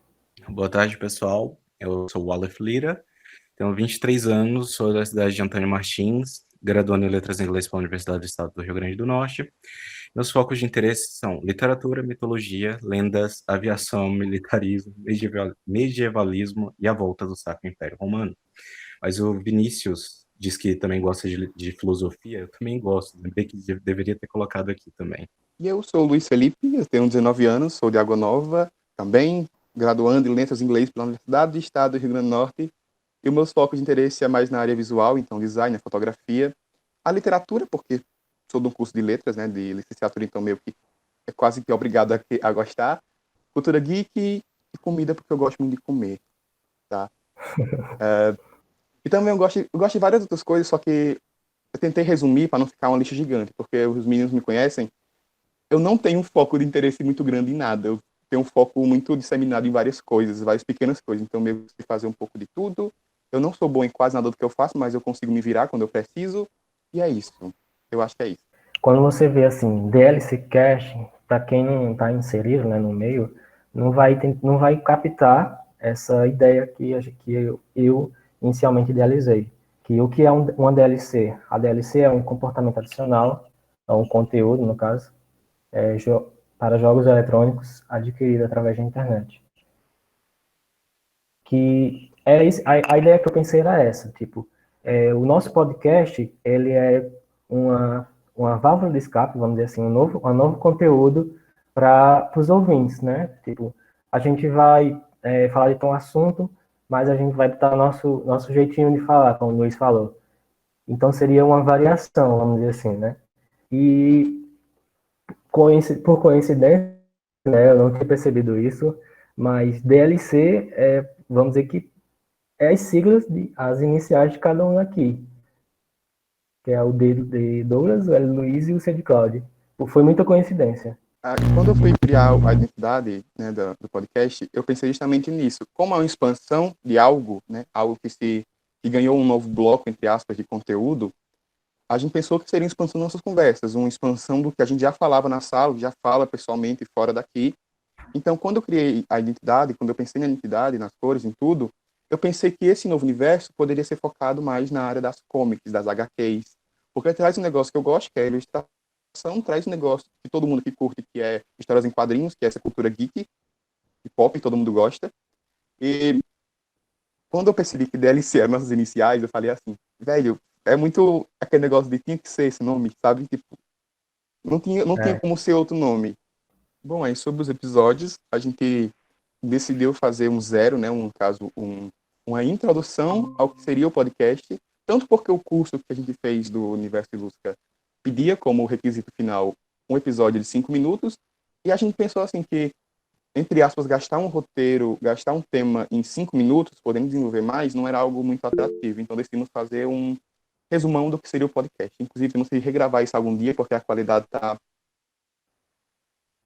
S5: Boa tarde, pessoal. Eu sou o Aleph Lira, tenho 23 anos, sou da cidade de Antônio Martins, graduando em Letras em Inglês pela Universidade do Estado do Rio Grande do Norte. Meus focos de interesse são literatura, mitologia, lendas, aviação, militarismo, medievalismo e a volta do Sacro Império Romano. Mas o Vinícius diz que também gosta de filosofia, eu também gosto, lembrei que deveria ter colocado aqui também.
S6: E eu sou o Luiz Felipe, eu tenho 19 anos, sou de Água Nova, também graduando em Letras em Inglês pela Universidade do Estado do Rio Grande do Norte. E os meus focos de interesse é mais na área visual, então design, fotografia, a literatura, porque sou de um curso de letras, né, de licenciatura, então meio que é quase que obrigado a gostar. Cultura geek e comida, porque eu gosto muito de comer, tá? E também eu gosto de várias outras coisas, só que eu tentei resumir para não ficar uma lista gigante, porque os meninos me conhecem. Eu não tenho um foco de interesse muito grande em nada. Eu tenho um foco muito disseminado em várias coisas, várias pequenas coisas. Então, meio que fazer um pouco de tudo. Eu não sou bom em quase nada do que eu faço, mas eu consigo me virar quando eu preciso. E é isso. Eu acho que é isso.
S8: Quando você vê assim, DLC Cast, para quem não está inserido, né, no meio, não vai captar essa ideia que eu inicialmente idealizei. Que o que é uma DLC? A DLC é um comportamento adicional, é um conteúdo, no caso, para jogos eletrônicos adquirido através da internet. Que era isso, a ideia que eu pensei era essa, tipo, o nosso podcast, ele é uma válvula de escape, vamos dizer assim, um novo conteúdo para os ouvintes, né? Tipo, a gente vai falar de um assunto, mas a gente vai botar nosso jeitinho de falar, como o Luiz falou. Então seria uma variação, vamos dizer assim, né? E por coincidência, né, eu não tinha percebido isso, mas DLC, vamos dizer que é as siglas, as iniciais de cada um aqui, que é o D de Douglas, o L de Luiz e o C de Cláudio. Foi muita coincidência.
S6: Quando eu fui criar a identidade, né, do podcast, eu pensei justamente nisso. Como é uma expansão de algo, né, algo que ganhou um novo bloco, entre aspas, de conteúdo, a gente pensou que seria uma expansão das nossas conversas, uma expansão do que a gente já falava na sala, já fala pessoalmente fora daqui. Então, quando eu criei a identidade, quando eu pensei na identidade, nas cores, em tudo, eu pensei que esse novo universo poderia ser focado mais na área das comics, das HQs, porque traz um negócio que eu gosto, que é a ilustração, traz um negócio que todo mundo que curte, que é histórias em quadrinhos, que é essa cultura geek, e pop, todo mundo gosta. E quando eu percebi que DLC eram nossas iniciais, eu falei assim, velho, é muito aquele negócio de tinha que ser esse nome, sabe? Tipo, não tinha como ser outro nome. Bom, aí sobre os episódios, a gente decidiu fazer um zero, né? Uma introdução ao que seria o podcast, tanto porque o curso que a gente fez do Universo Ilusca pedia como requisito final um episódio de 5 minutos, e a gente pensou assim que, entre aspas, gastar um roteiro, gastar um tema em 5 minutos, podendo desenvolver mais, não era algo muito atrativo. Então decidimos fazer um resumão do que seria o podcast. Inclusive, temos que regravar isso algum dia, porque a qualidade está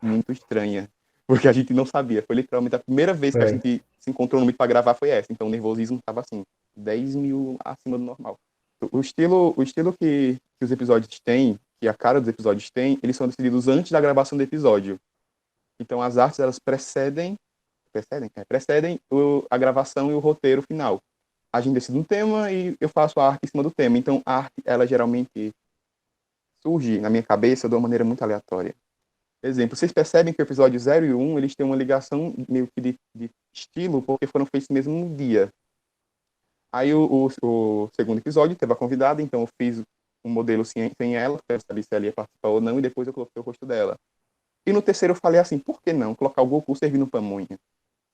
S6: muito estranha, porque a gente não sabia. Foi literalmente a primeira vez que a gente se encontrou no meio para gravar foi essa. Então o nervosismo estava assim, 10 mil acima do normal. O estilo que os episódios têm, que a cara dos episódios tem, eles são decididos antes da gravação do episódio. Então as artes, elas precedem a gravação e o roteiro final. A gente decide um tema e eu faço a arte em cima do tema. Então a arte, ela geralmente surge na minha cabeça de uma maneira muito aleatória. Exemplo, vocês percebem que o episódio 0 e 1, eles têm uma ligação meio que de estilo, porque foram feitos no mesmo dia. Aí o segundo episódio teve a convidada, então eu fiz um modelo sem ela, para saber se ela ia participar ou não, e depois eu coloquei o rosto dela. E no terceiro eu falei assim, por que não colocar o Goku servindo pamonha?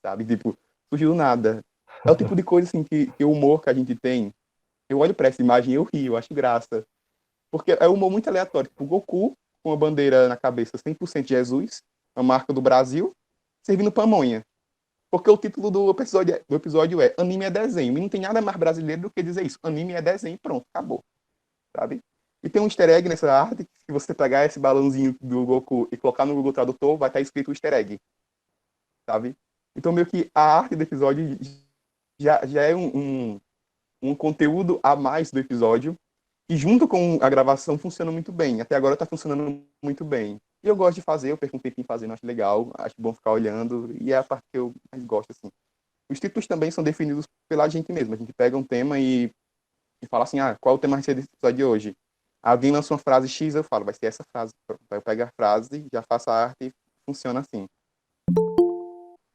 S6: Sabe? Tipo, surgiu do nada. É o tipo de coisa assim que o humor que a gente tem, eu olho para essa imagem e eu rio, eu acho graça. Porque é um humor muito aleatório. Tipo, o Goku com a bandeira na cabeça 100% Jesus, a marca do Brasil, servindo pamonha. Porque o título do episódio é Anime é desenho. E não tem nada mais brasileiro do que dizer isso. Anime é desenho, pronto, acabou. Sabe? E tem um easter egg nessa arte, que se você pegar esse balãozinho do Goku e colocar no Google Tradutor, vai estar escrito o easter egg. Sabe? Então, meio que a arte do episódio já é um conteúdo a mais do episódio, e junto com a gravação funciona muito bem. Até agora está funcionando muito bem. E eu gosto de fazer, eu perco um tempinho fazendo, acho legal, acho bom ficar olhando, e é a parte que eu mais gosto, assim. Os títulos também são definidos pela gente mesmo. A gente pega um tema e fala assim, qual é o tema desse episódio de hoje? Alguém lança uma frase X, eu falo, vai ser essa frase. Eu pego a frase, já faço a arte e funciona assim.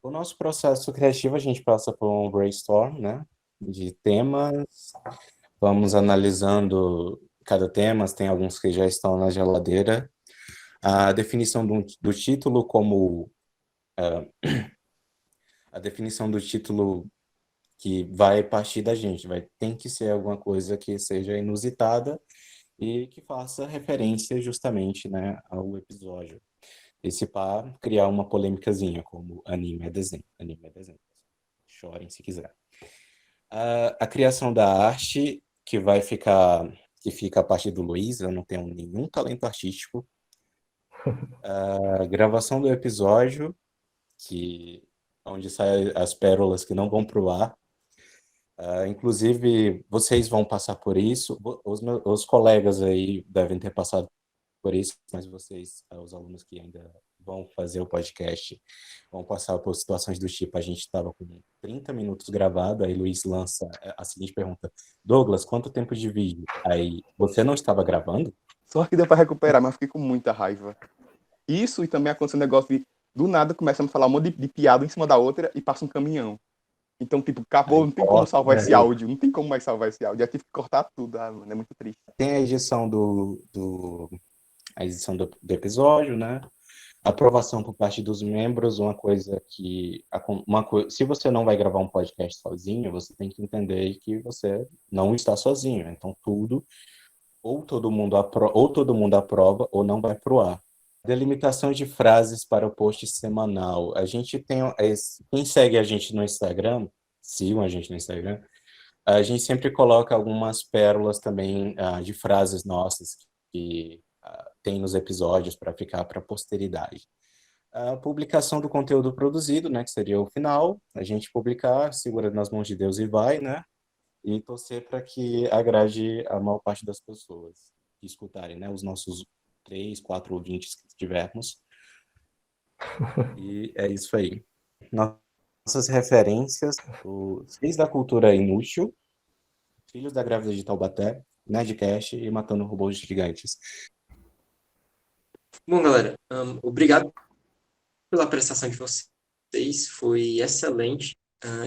S5: O nosso processo criativo, a gente passa por um brainstorm, né, de temas. Vamos analisando cada tema, tem alguns que já estão na geladeira. A definição do título como... a definição do título que vai partir da gente, tem que ser alguma coisa que seja inusitada e que faça referência justamente, né, ao episódio. Esse para criar uma polêmicazinha, como anime é desenho. Anime é desenho. Chorem se quiser. A criação da arte, que fica a partir do Luiz, eu não tenho nenhum talento artístico. A gravação do episódio, onde saem as pérolas que não vão para o ar. Inclusive, vocês vão passar por isso, os colegas aí devem ter passado por isso, mas vocês, os alunos que ainda vão fazer o podcast, vão passar por situações do tipo, a gente estava com 30 minutos gravado, aí Luiz lança a seguinte pergunta, Douglas, quanto tempo de vídeo? Aí, você não estava gravando?
S6: Só que deu para recuperar, mas fiquei com muita raiva. Isso, e também aconteceu um negócio de, do nada, começamos a falar um monte de piada em cima da outra e passa um caminhão. Então, tipo, acabou, não tem como salvar esse áudio, não tem como mais salvar esse áudio, já tive que cortar tudo, mano, é muito triste.
S5: Tem a edição do episódio, né? Aprovação por parte dos membros, se você não vai gravar um podcast sozinho, você tem que entender que você não está sozinho. Então, ou todo mundo aprova ou não vai pro ar. Delimitação de frases para o post semanal. A gente tem... Quem segue a gente no Instagram, sigam a gente no Instagram, A gente sempre coloca algumas pérolas também de frases nossas que tem nos episódios para ficar para a posteridade. A publicação do conteúdo produzido, né, que seria o final, a gente publicar, segura nas mãos de Deus e vai, né, e torcer para que agrade a maior parte das pessoas que escutarem, né, os nossos 3, 4 ouvintes que tivermos. E é isso aí. Nossas referências, os Filhos da Cultura Inútil, Filhos da Grávida de Taubaté, Nerdcast e Matando Robôs Gigantes.
S1: Bom, galera, obrigado pela prestação de vocês, foi excelente.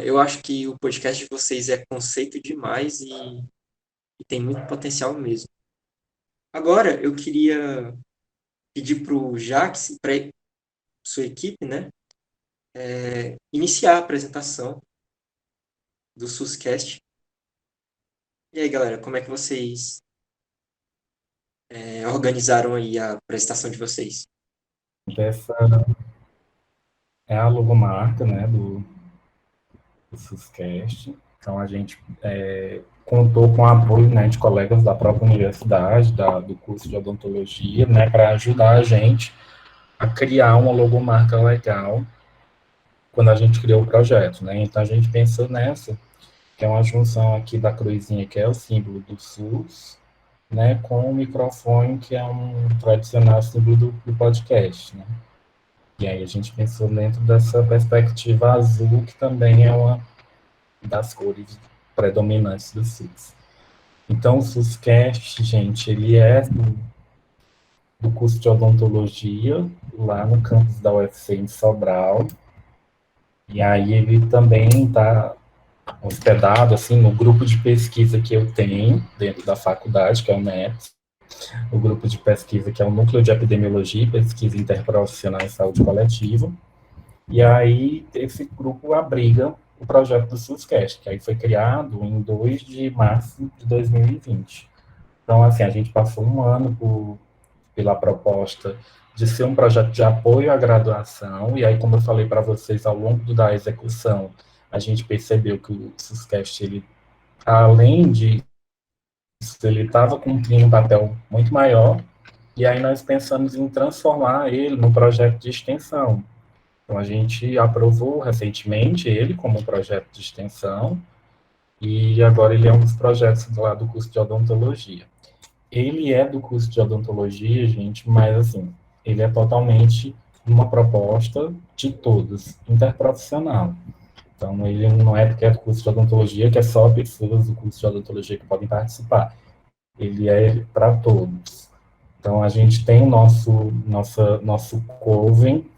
S1: Eu acho que o podcast de vocês é conceito demais e tem muito potencial mesmo. Agora, eu queria pedir para o Jax e para sua equipe, né, iniciar a apresentação do SUScast. E aí, galera, como é que vocês organizaram aí a apresentação de vocês?
S2: Essa é a logomarca, né, do SUScast. Então, a gente contou com o apoio, né, de colegas da própria universidade, do curso de odontologia, né, para ajudar a gente a criar uma logomarca legal quando a gente criou o projeto, né? Então, a gente pensou nessa, que é uma junção aqui da cruzinha, que é o símbolo do SUS, né, com o microfone, que é um tradicional símbolo do podcast, né? E aí a gente pensou dentro dessa perspectiva azul, que também é uma das cores predominantes do SUS. Então, o SUScast, gente, ele é do curso de odontologia, lá no campus da UFC em Sobral. E aí ele também está hospedado, assim, no grupo de pesquisa que eu tenho dentro da faculdade, que é o NEPS, o grupo de pesquisa que é o Núcleo de Epidemiologia e Pesquisa Interprofissional em Saúde Coletiva. E aí esse grupo abriga o projeto do SUScast, que aí foi criado em 2 de março de 2020. Então, assim, a gente passou um ano pela proposta de ser um projeto de apoio à graduação, e aí, como eu falei para vocês, ao longo da execução, a gente percebeu que o SUScast, ele, além disso, ele estava cumprindo um papel muito maior, e aí nós pensamos em transformar ele num projeto de extensão. Então, a gente aprovou recentemente ele como um projeto de extensão, e agora ele é um dos projetos lá do curso de odontologia. Ele é do curso de odontologia, gente, mas, assim, ele é totalmente uma proposta de todos, interprofissional. Então, ele não é porque é do curso de odontologia que é só pessoas do curso de odontologia que podem participar. Ele é para todos. Então, a gente tem o nosso coven,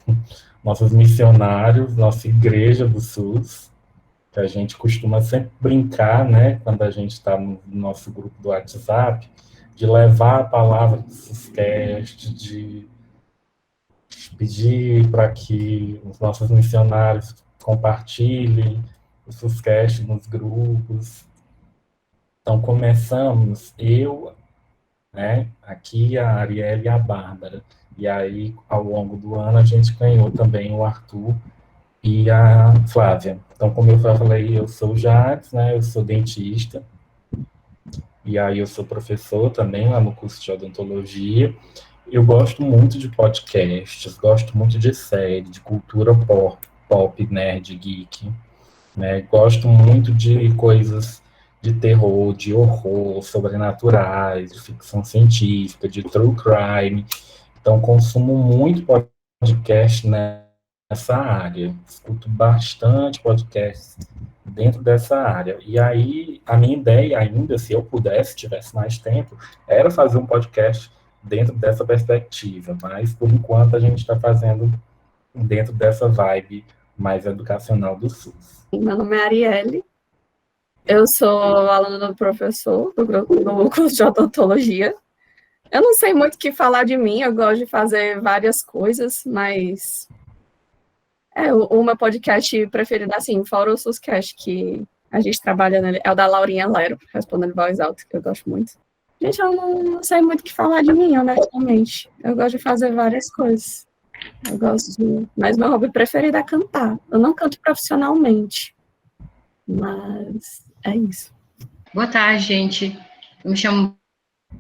S2: nossos missionários, nossa igreja do SUS, que a gente costuma sempre brincar, né, quando a gente está no nosso grupo do WhatsApp, de levar a palavra do SUScast, de pedir para que os nossos missionários compartilhem o SUScast nos grupos. Então, começamos, eu, né, aqui a Arielle e a Bárbara. E aí, ao longo do ano, a gente ganhou também o Arthur e a Flávia. Então, como eu falei, eu sou o Jacques, né, eu sou dentista, e aí eu sou professor também lá no curso de odontologia. Eu gosto muito de podcasts, gosto muito de série, de cultura pop, nerd, geek, né, gosto muito de coisas de terror, de horror, sobrenaturais, de ficção científica, de true crime. Então, consumo muito podcast, né, nessa área. Escuto bastante podcast dentro dessa área. E aí, a minha ideia ainda, se eu pudesse, tivesse mais tempo, era fazer um podcast dentro dessa perspectiva. Mas, por enquanto, a gente está fazendo dentro dessa vibe mais educacional do SUS.
S4: Meu nome é Arielle. Eu sou aluna do professor do curso de odontologia. Eu não sei muito o que falar de mim, eu gosto de fazer várias coisas, mas o meu podcast preferido, assim, fora o SUScast, que a gente trabalha nele, é o da Laurinha Lero, respondendo em voz alta, que eu gosto muito. Gente, eu não sei muito o que falar de mim, honestamente. Eu gosto de fazer várias coisas. Mas meu hobby preferido é cantar. Eu não canto profissionalmente, mas é isso.
S3: Boa tarde, gente. Eu me chamo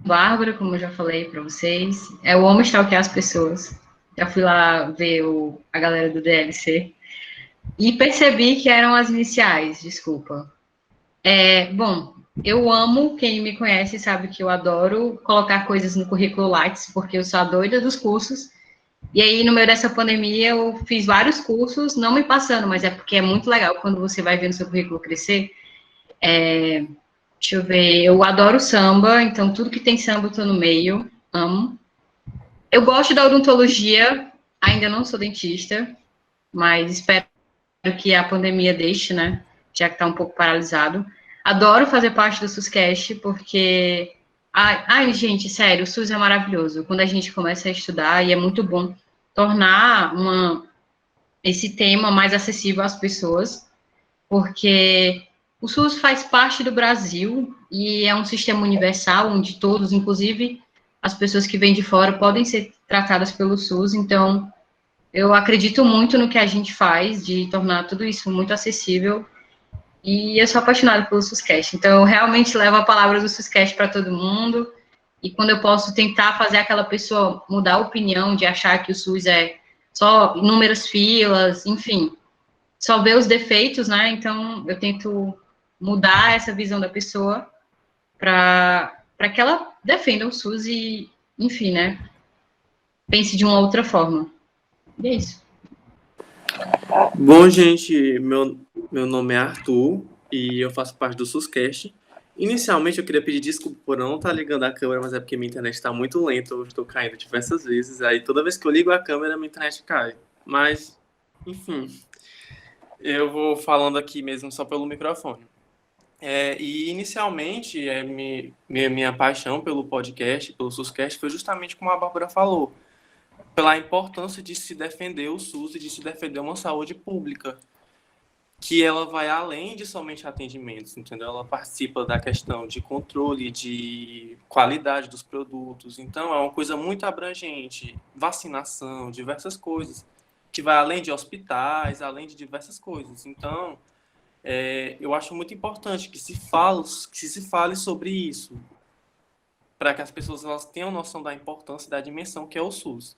S3: Bárbara, como eu já falei para vocês. Eu amo stalkear as pessoas. Já fui lá ver a galera do DLC e percebi que eram as iniciais, desculpa. Bom, eu amo, quem me conhece sabe que eu adoro colocar coisas no currículo Lattes, porque eu sou a doida dos cursos. E aí, no meio dessa pandemia, eu fiz vários cursos, não me passando, mas é porque é muito legal quando você vai vendo seu currículo crescer. Deixa eu ver, eu adoro samba, então tudo que tem samba eu tô no meio, amo. Eu gosto da odontologia, ainda não sou dentista, mas espero que a pandemia deixe, né? Já que tá um pouco paralisado. Adoro fazer parte do SUSCast, porque... Ai, gente, sério, o SUS é maravilhoso. Quando a gente começa a estudar, e é muito bom tornar esse tema mais acessível às pessoas, porque o SUS faz parte do Brasil e é um sistema universal, onde todos, inclusive as pessoas que vêm de fora, podem ser tratadas pelo SUS. Então, eu acredito muito no que a gente faz, de tornar tudo isso muito acessível, e eu sou apaixonada pelo SUSCast. Então, eu realmente levo a palavra do SUSCast para todo mundo, e quando eu posso tentar fazer aquela pessoa mudar a opinião, de achar que o SUS é só inúmeras filas, enfim, só ver os defeitos, né? Então, eu tento mudar essa visão da pessoa para que ela defenda o SUS e, enfim, né? Pense de uma outra forma. E é isso.
S9: Bom, gente, meu nome é Arthur e eu faço parte do SUSCast. Inicialmente, eu queria pedir desculpa por não estar ligando a câmera, mas é porque minha internet está muito lenta, eu estou caindo diversas vezes. Aí, toda vez que eu ligo a câmera, minha internet cai. Mas, enfim, eu vou falando aqui mesmo só pelo microfone. E, inicialmente, minha paixão pelo podcast, pelo SUSCast, foi justamente como a Bárbara falou, pela importância de se defender o SUS e de se defender uma saúde pública, que ela vai além de somente atendimentos, entendeu? Ela participa da questão de controle, de qualidade dos produtos. Então, é uma coisa muito abrangente, vacinação, diversas coisas, que vai além de hospitais, além de diversas coisas. Então, eu acho muito importante que se fale sobre isso, para que as pessoas elas tenham noção da importância e da dimensão que é o SUS.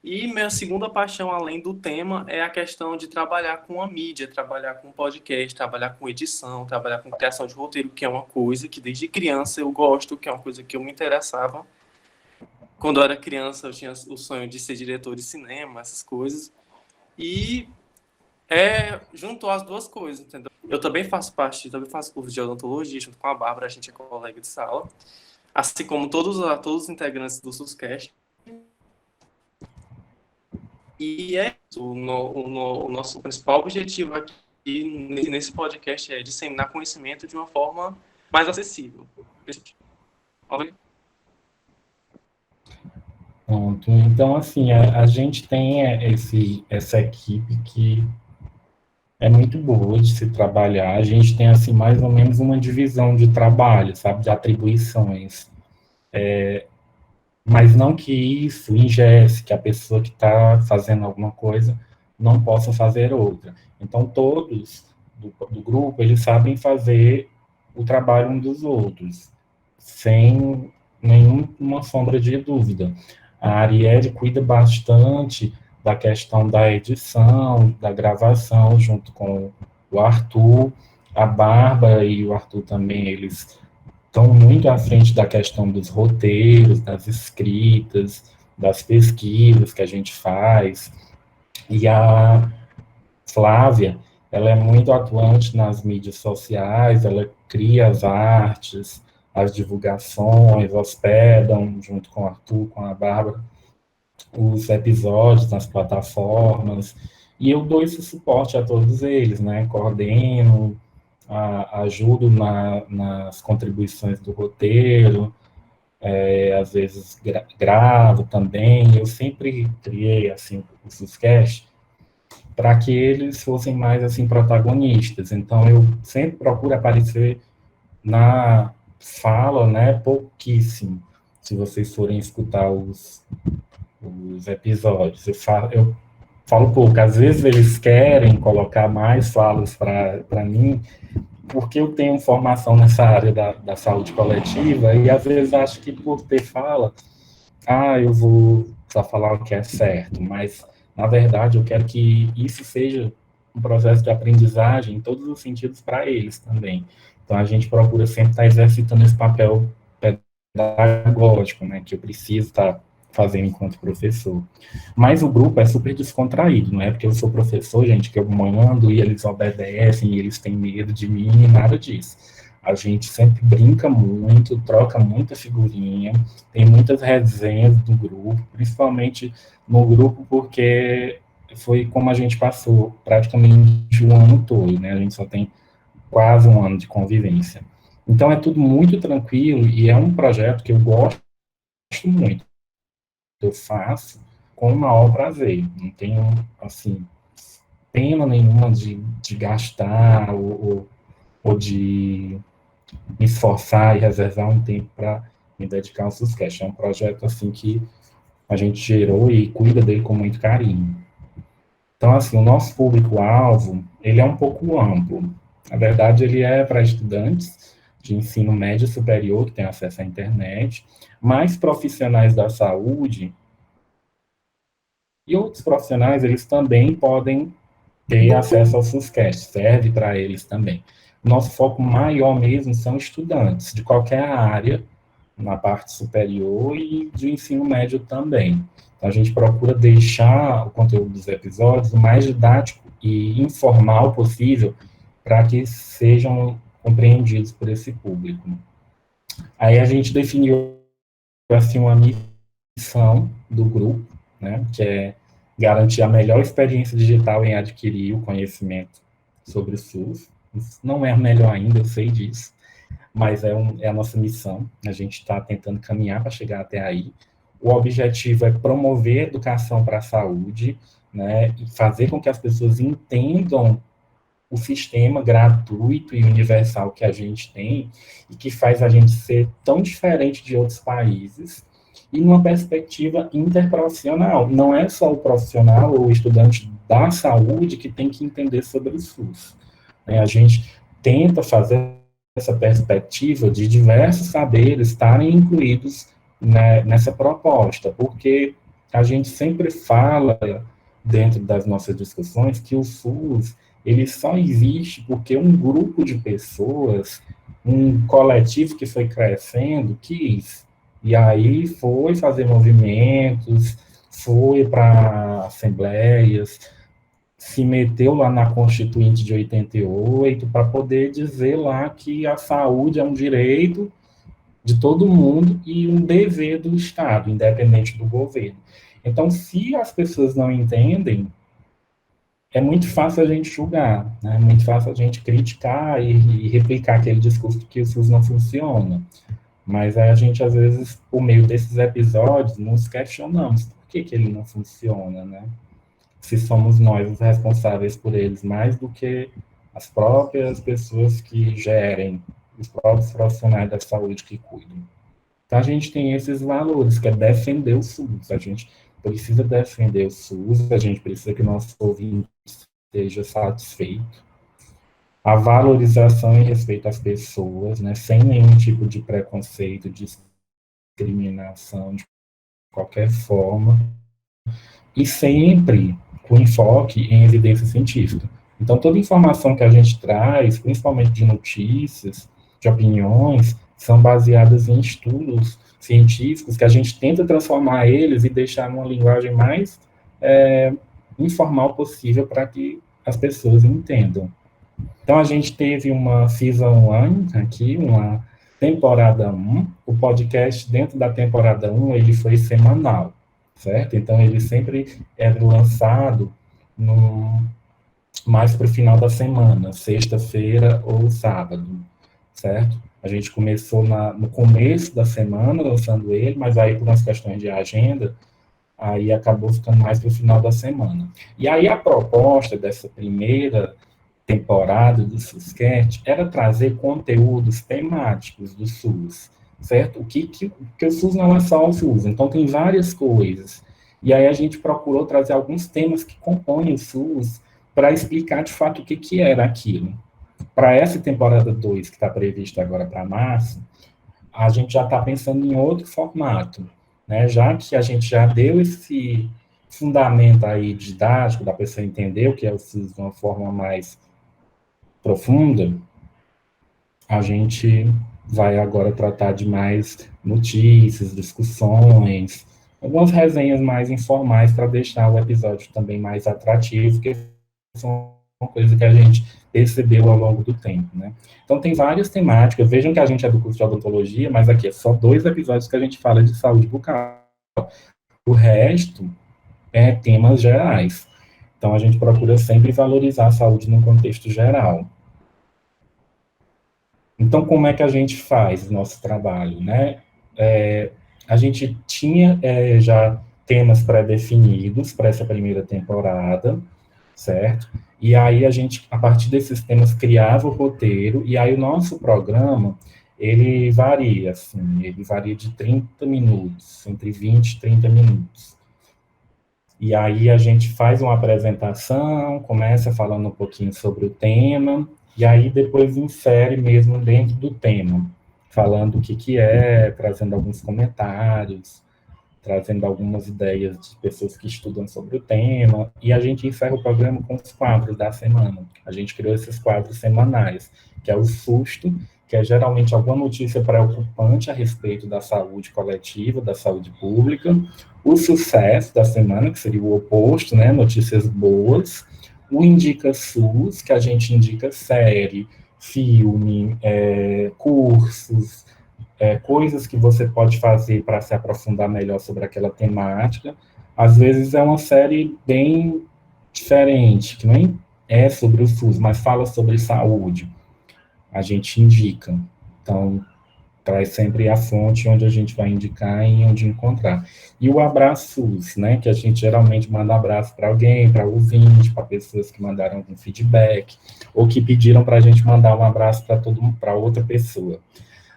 S9: E minha segunda paixão, além do tema, é a questão de trabalhar com a mídia, trabalhar com podcast, trabalhar com edição, trabalhar com criação de roteiro, que é uma coisa que desde criança eu gosto, que é uma coisa que eu me interessava. Quando eu era criança, eu tinha o sonho de ser diretor de cinema, essas coisas. E juntou as duas coisas, entendeu? Eu também faço curso de odontologia, junto com a Bárbara, a gente é colega de sala. Assim como todos os integrantes do SUSCast. E o nosso principal objetivo aqui nesse podcast é disseminar conhecimento de uma forma mais acessível.
S2: Pronto. Então, assim, a gente tem essa equipe que é muito boa de se trabalhar. A gente tem, assim, mais ou menos uma divisão de trabalho, sabe, de atribuições. Mas não que isso ingesse que a pessoa que está fazendo alguma coisa não possa fazer outra. Então, todos do grupo, eles sabem fazer o trabalho um dos outros, sem nenhuma sombra de dúvida. A Arielle cuida bastante da questão da edição, da gravação, junto com o Arthur. A Bárbara e o Arthur também, eles estão muito à frente da questão dos roteiros, das escritas, das pesquisas que a gente faz. E a Flávia, ela é muito atuante nas mídias sociais, ela cria as artes, as divulgações, hospedam, junto com o Arthur, com a Bárbara, os episódios nas plataformas, e eu dou esse suporte a todos eles, né? Coordeno, ajudo nas contribuições do roteiro, às vezes gravo também. Eu sempre criei assim o SUSCast para que eles fossem mais assim protagonistas. Então eu sempre procuro aparecer na fala, né? Pouquíssimo. Se vocês forem escutar os episódios, eu falo pouco. Às vezes eles querem colocar mais falas para mim, porque eu tenho formação nessa área da saúde coletiva, e às vezes acho que por ter fala, eu vou só falar o que é certo, mas, na verdade, eu quero que isso seja um processo de aprendizagem em todos os sentidos para eles também. Então, a gente procura sempre estar exercitando esse papel pedagógico, né, que eu preciso estar fazendo enquanto professor. Mas o grupo é super descontraído, não é porque eu sou professor, gente, que eu mando e eles obedecem e eles têm medo de mim, nada disso. A gente sempre brinca muito, troca muita figurinha, tem muitas resenhas do grupo, principalmente no grupo porque foi como a gente passou praticamente o ano todo, né? A gente só tem quase um ano de convivência. Então é tudo muito tranquilo e é um projeto que eu gosto muito. Eu faço com o maior prazer. Não tenho, assim, pena nenhuma de gastar ou de me esforçar e reservar um tempo para me dedicar ao SUSCast. É um projeto, assim, que a gente gerou e cuida dele com muito carinho. Então, assim, o nosso público-alvo, ele é um pouco amplo. Na verdade, ele é para estudantes de ensino médio e superior, que têm acesso à internet, mais profissionais da saúde, e outros profissionais, eles também podem ter acesso ao SUSCast, serve para eles também. Nosso foco maior mesmo são estudantes de qualquer área, na parte superior e de ensino médio também. Então, a gente procura deixar o conteúdo dos episódios o mais didático e informal possível para que sejam compreendidos por esse público. Aí a gente definiu, assim, uma missão do grupo, né, que é garantir a melhor experiência digital em adquirir o conhecimento sobre o SUS. Isso não é melhor ainda, eu sei disso, mas é a nossa missão, a gente está tentando caminhar para chegar até aí. O objetivo é promover a educação para a saúde, né, e fazer com que as pessoas entendam o sistema gratuito e universal que a gente tem e que faz a gente ser tão diferente de outros países e numa perspectiva interprofissional. Não é só o profissional ou o estudante da saúde que tem que entender sobre o SUS. A gente tenta fazer essa perspectiva de diversos saberes estarem incluídos, né, nessa proposta, porque a gente sempre fala, dentro das nossas discussões, que o SUS ele só existe porque um grupo de pessoas, um coletivo que foi crescendo, quis. E aí foi fazer movimentos, foi para assembleias, se meteu lá na Constituinte de 88 para poder dizer lá que a saúde é um direito de todo mundo e um dever do Estado, independente do governo. Então, se as pessoas não entendem, é muito fácil a gente julgar, né? É muito fácil a gente criticar e replicar aquele discurso de que o SUS não funciona. Mas aí a gente, às vezes, por meio desses episódios, nos questionamos por que ele não funciona, né? Se somos nós os responsáveis por eles, mais do que as próprias pessoas que gerem, os próprios profissionais da saúde que cuidam. Então, a gente tem esses valores, que é defender o SUS. A gente precisa defender o SUS, a gente precisa que o nosso ouvinte esteja satisfeito. A valorização e respeito às pessoas, né, sem nenhum tipo de preconceito, discriminação, de qualquer forma. E sempre com enfoque em evidência científica. Então, toda informação que a gente traz, principalmente de notícias, de opiniões, são baseadas em estudos científicos que a gente tenta transformar eles e deixar numa linguagem mais informal possível para que as pessoas entendam. Então, a gente teve uma Season 1 aqui, uma temporada 1. O podcast, dentro da temporada 1, ele foi semanal, certo? Então, ele sempre era lançado mais para o final da semana, sexta-feira ou sábado, certo? A gente começou no começo da semana lançando ele, mas aí por umas questões de agenda, aí acabou ficando mais para o final da semana. E aí a proposta dessa primeira temporada do SUSCast era trazer conteúdos temáticos do SUS, certo? Porque o SUS não é só o SUS, então tem várias coisas. E aí a gente procurou trazer alguns temas que compõem o SUS para explicar de fato o que era aquilo. para essa temporada 2, que está prevista agora para março, a gente já está pensando em outro formato, né? Já que a gente já deu esse fundamento aí didático da pessoa entender o que é o SUS de uma forma mais profunda, a gente vai agora tratar de mais notícias, discussões, algumas resenhas mais informais para deixar o episódio também mais atrativo, que são uma coisa que a gente percebeu ao longo do tempo, né? Então, tem várias temáticas. Vejam que a gente é do curso de odontologia, mas aqui é só 2 episódios que a gente fala de saúde bucal. O resto é temas gerais. Então, a gente procura sempre valorizar a saúde num contexto geral. Então, como é que a gente faz o nosso trabalho, né? A gente tinha já temas pré-definidos para essa primeira temporada, certo? E aí a gente, a partir desses temas, criava o roteiro, e aí o nosso programa, ele varia, assim, ele varia de 30 minutos, entre 20 e 30 minutos. E aí a gente faz uma apresentação, começa falando um pouquinho sobre o tema, e aí depois insere mesmo dentro do tema, falando o que é, trazendo alguns comentários, trazendo algumas ideias de pessoas que estudam sobre o tema, e a gente encerra o programa com os quadros da semana. A gente criou esses quadros semanais, que é o susto, que é geralmente alguma notícia preocupante a respeito da saúde coletiva, da saúde pública, o sucesso da semana, que seria o oposto, né, notícias boas, o Indica SUS, que a gente indica série, filme, cursos, coisas que você pode fazer para se aprofundar melhor sobre aquela temática. Às vezes é uma série bem diferente, que nem é sobre o SUS, mas fala sobre saúde. A gente indica. Então, traz sempre a fonte onde a gente vai indicar e onde encontrar. E o abraço SUS, né, que a gente geralmente manda abraço para alguém, para ouvinte, para pessoas que mandaram algum feedback, ou que pediram para a gente mandar um abraço para outra pessoa.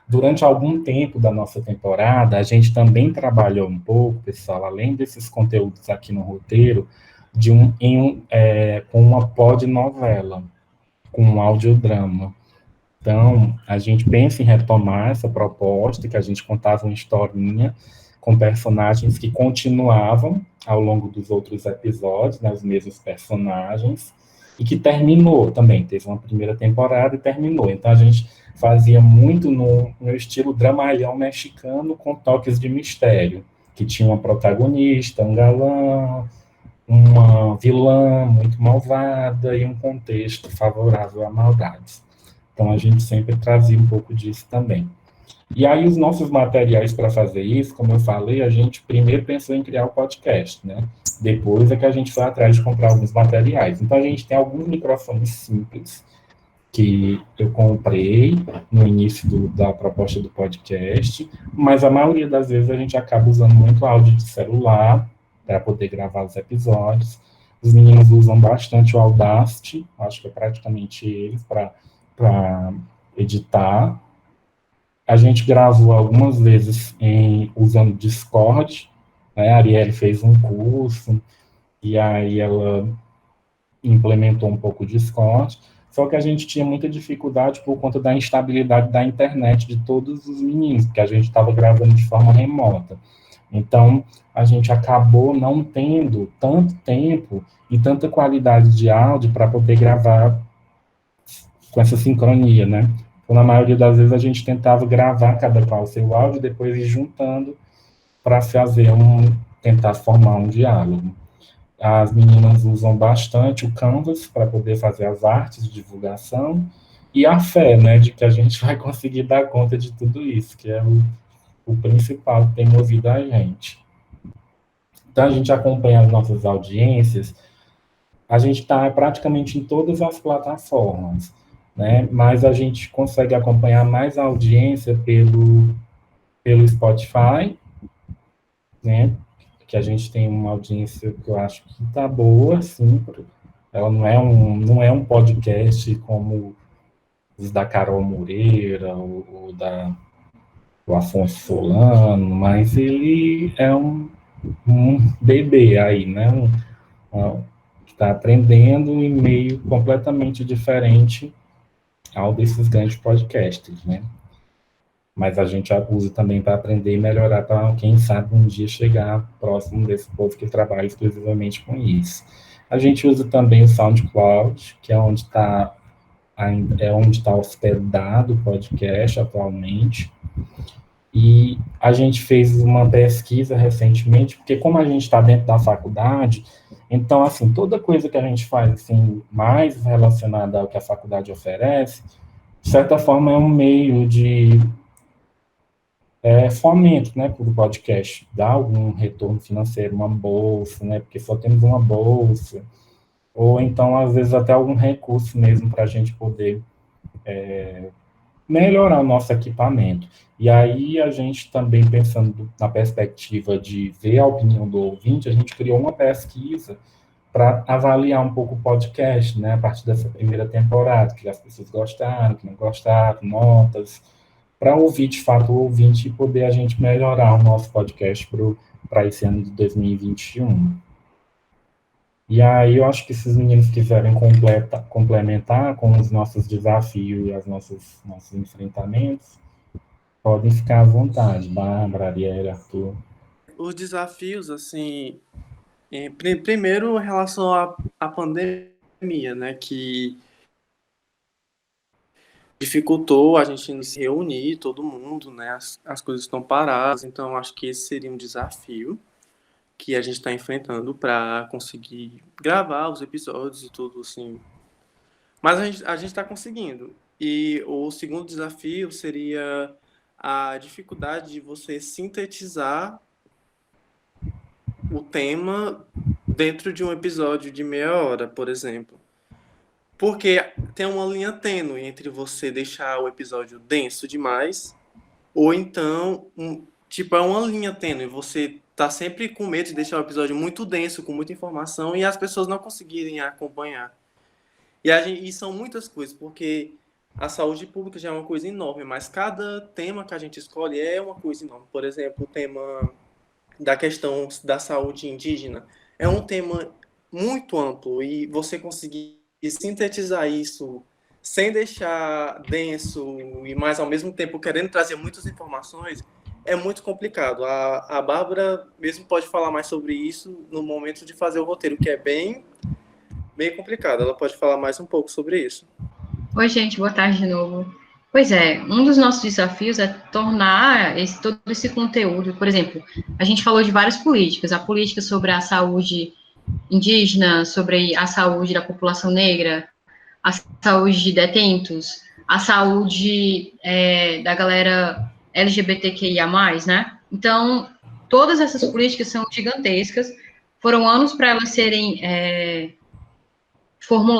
S2: Durante algum tempo da nossa temporada, a gente também trabalhou um pouco, pessoal, além desses conteúdos aqui no roteiro, com uma podnovela, com um audiodrama. Então, a gente pensa em retomar essa proposta, que a gente contava uma historinha com personagens que continuavam ao longo dos outros episódios, né, os mesmos personagens, e que terminou também, teve uma primeira temporada e terminou. Então, a gente fazia muito no estilo dramalhão mexicano, com toques de mistério, que tinha uma protagonista, um galã, uma vilã muito malvada e um contexto favorável a maldades. Então, a gente sempre trazia um pouco disso também. E aí, os nossos materiais para fazer isso, como eu falei, a gente primeiro pensou em criar o podcast, né? Depois é que a gente foi atrás de comprar alguns materiais. Então, a gente tem alguns microfones simples, que eu comprei no início da proposta do podcast, mas a maioria das vezes a gente acaba usando muito áudio de celular para poder gravar os episódios. Os meninos usam bastante o Audacity, acho que é praticamente eles, para editar. A gente gravou algumas vezes usando Discord, né? A Arielle fez um curso, e aí ela implementou um pouco o Discord, só que a gente tinha muita dificuldade por conta da instabilidade da internet de todos os meninos, porque a gente estava gravando de forma remota. Então, a gente acabou não tendo tanto tempo e tanta qualidade de áudio para poder gravar com essa sincronia, né? Então, na maioria das vezes, a gente tentava gravar cada qual o seu áudio e depois ir juntando para tentar formar um diálogo. As meninas usam bastante o Canvas para poder fazer as artes de divulgação e a fé, né, de que a gente vai conseguir dar conta de tudo isso, que é o principal que tem movido a gente. Então, a gente acompanha as nossas audiências, a gente está praticamente em todas as plataformas, né, mas a gente consegue acompanhar mais a audiência pelo Spotify, né, que a gente tem uma audiência que eu acho que está boa, assim, ela não é um podcast como os da Carol Moreira, ou do Afonso Solano, mas ele é um bebê aí, né, que está aprendendo em meio completamente diferente ao desses grandes podcasts, né? Mas a gente usa também para aprender e melhorar, para quem sabe um dia chegar próximo desse povo que trabalha exclusivamente com isso. A gente usa também o SoundCloud, que é onde está hospedado o podcast atualmente. E a gente fez uma pesquisa recentemente, porque como a gente está dentro da faculdade, então, assim, toda coisa que a gente faz, assim, mais relacionada ao que a faculdade oferece, de certa forma é um meio de fomento, né, para o podcast, dar algum retorno financeiro, uma bolsa, né, porque só temos uma bolsa, ou então, às vezes, até algum recurso mesmo para a gente poder melhorar o nosso equipamento. E aí, a gente também, pensando na perspectiva de ver a opinião do ouvinte, a gente criou uma pesquisa para avaliar um pouco o podcast, né, a partir dessa primeira temporada, que as pessoas gostaram, que não gostaram, notas, para ouvir, de fato, o ouvinte e poder a gente melhorar o nosso podcast para esse ano de 2021. E aí eu acho que se os meninos quiserem complementar com os nossos desafios e os nossos enfrentamentos, podem ficar à vontade. Bárbara, Ariel, Arthur.
S9: Os desafios, assim, primeiro em relação à pandemia, né, que dificultou a gente se reunir, todo mundo, né, as coisas estão paradas, então acho que esse seria um desafio que a gente está enfrentando para conseguir gravar os episódios e tudo, assim. Mas a gente está conseguindo. E o segundo desafio seria a dificuldade de você sintetizar o tema dentro de um episódio de meia hora, por exemplo. Porque tem uma linha tênue entre você deixar o episódio denso demais, ou então, é uma linha tênue. Você tá sempre com medo de deixar o episódio muito denso, com muita informação, e as pessoas não conseguirem acompanhar. E são muitas coisas, porque a saúde pública já é uma coisa enorme, mas cada tema que a gente escolhe é uma coisa enorme. Por exemplo, o tema da questão da saúde indígena é um tema muito amplo, e você conseguir sintetizar isso sem deixar denso e mais ao mesmo tempo querendo trazer muitas informações é muito complicado. A Bárbara mesmo pode falar mais sobre isso no momento de fazer o roteiro, que é bem complicado. Ela pode falar mais um pouco sobre isso.
S3: Oi, gente, boa tarde de novo. Pois é, um dos nossos desafios é tornar todo esse conteúdo, por exemplo, a gente falou de várias políticas, a política sobre a saúde indígena, sobre a saúde da população negra, a saúde de detentos, a saúde da galera LGBTQIA+, né? Então, todas essas políticas são gigantescas, foram anos para elas serem formuladas,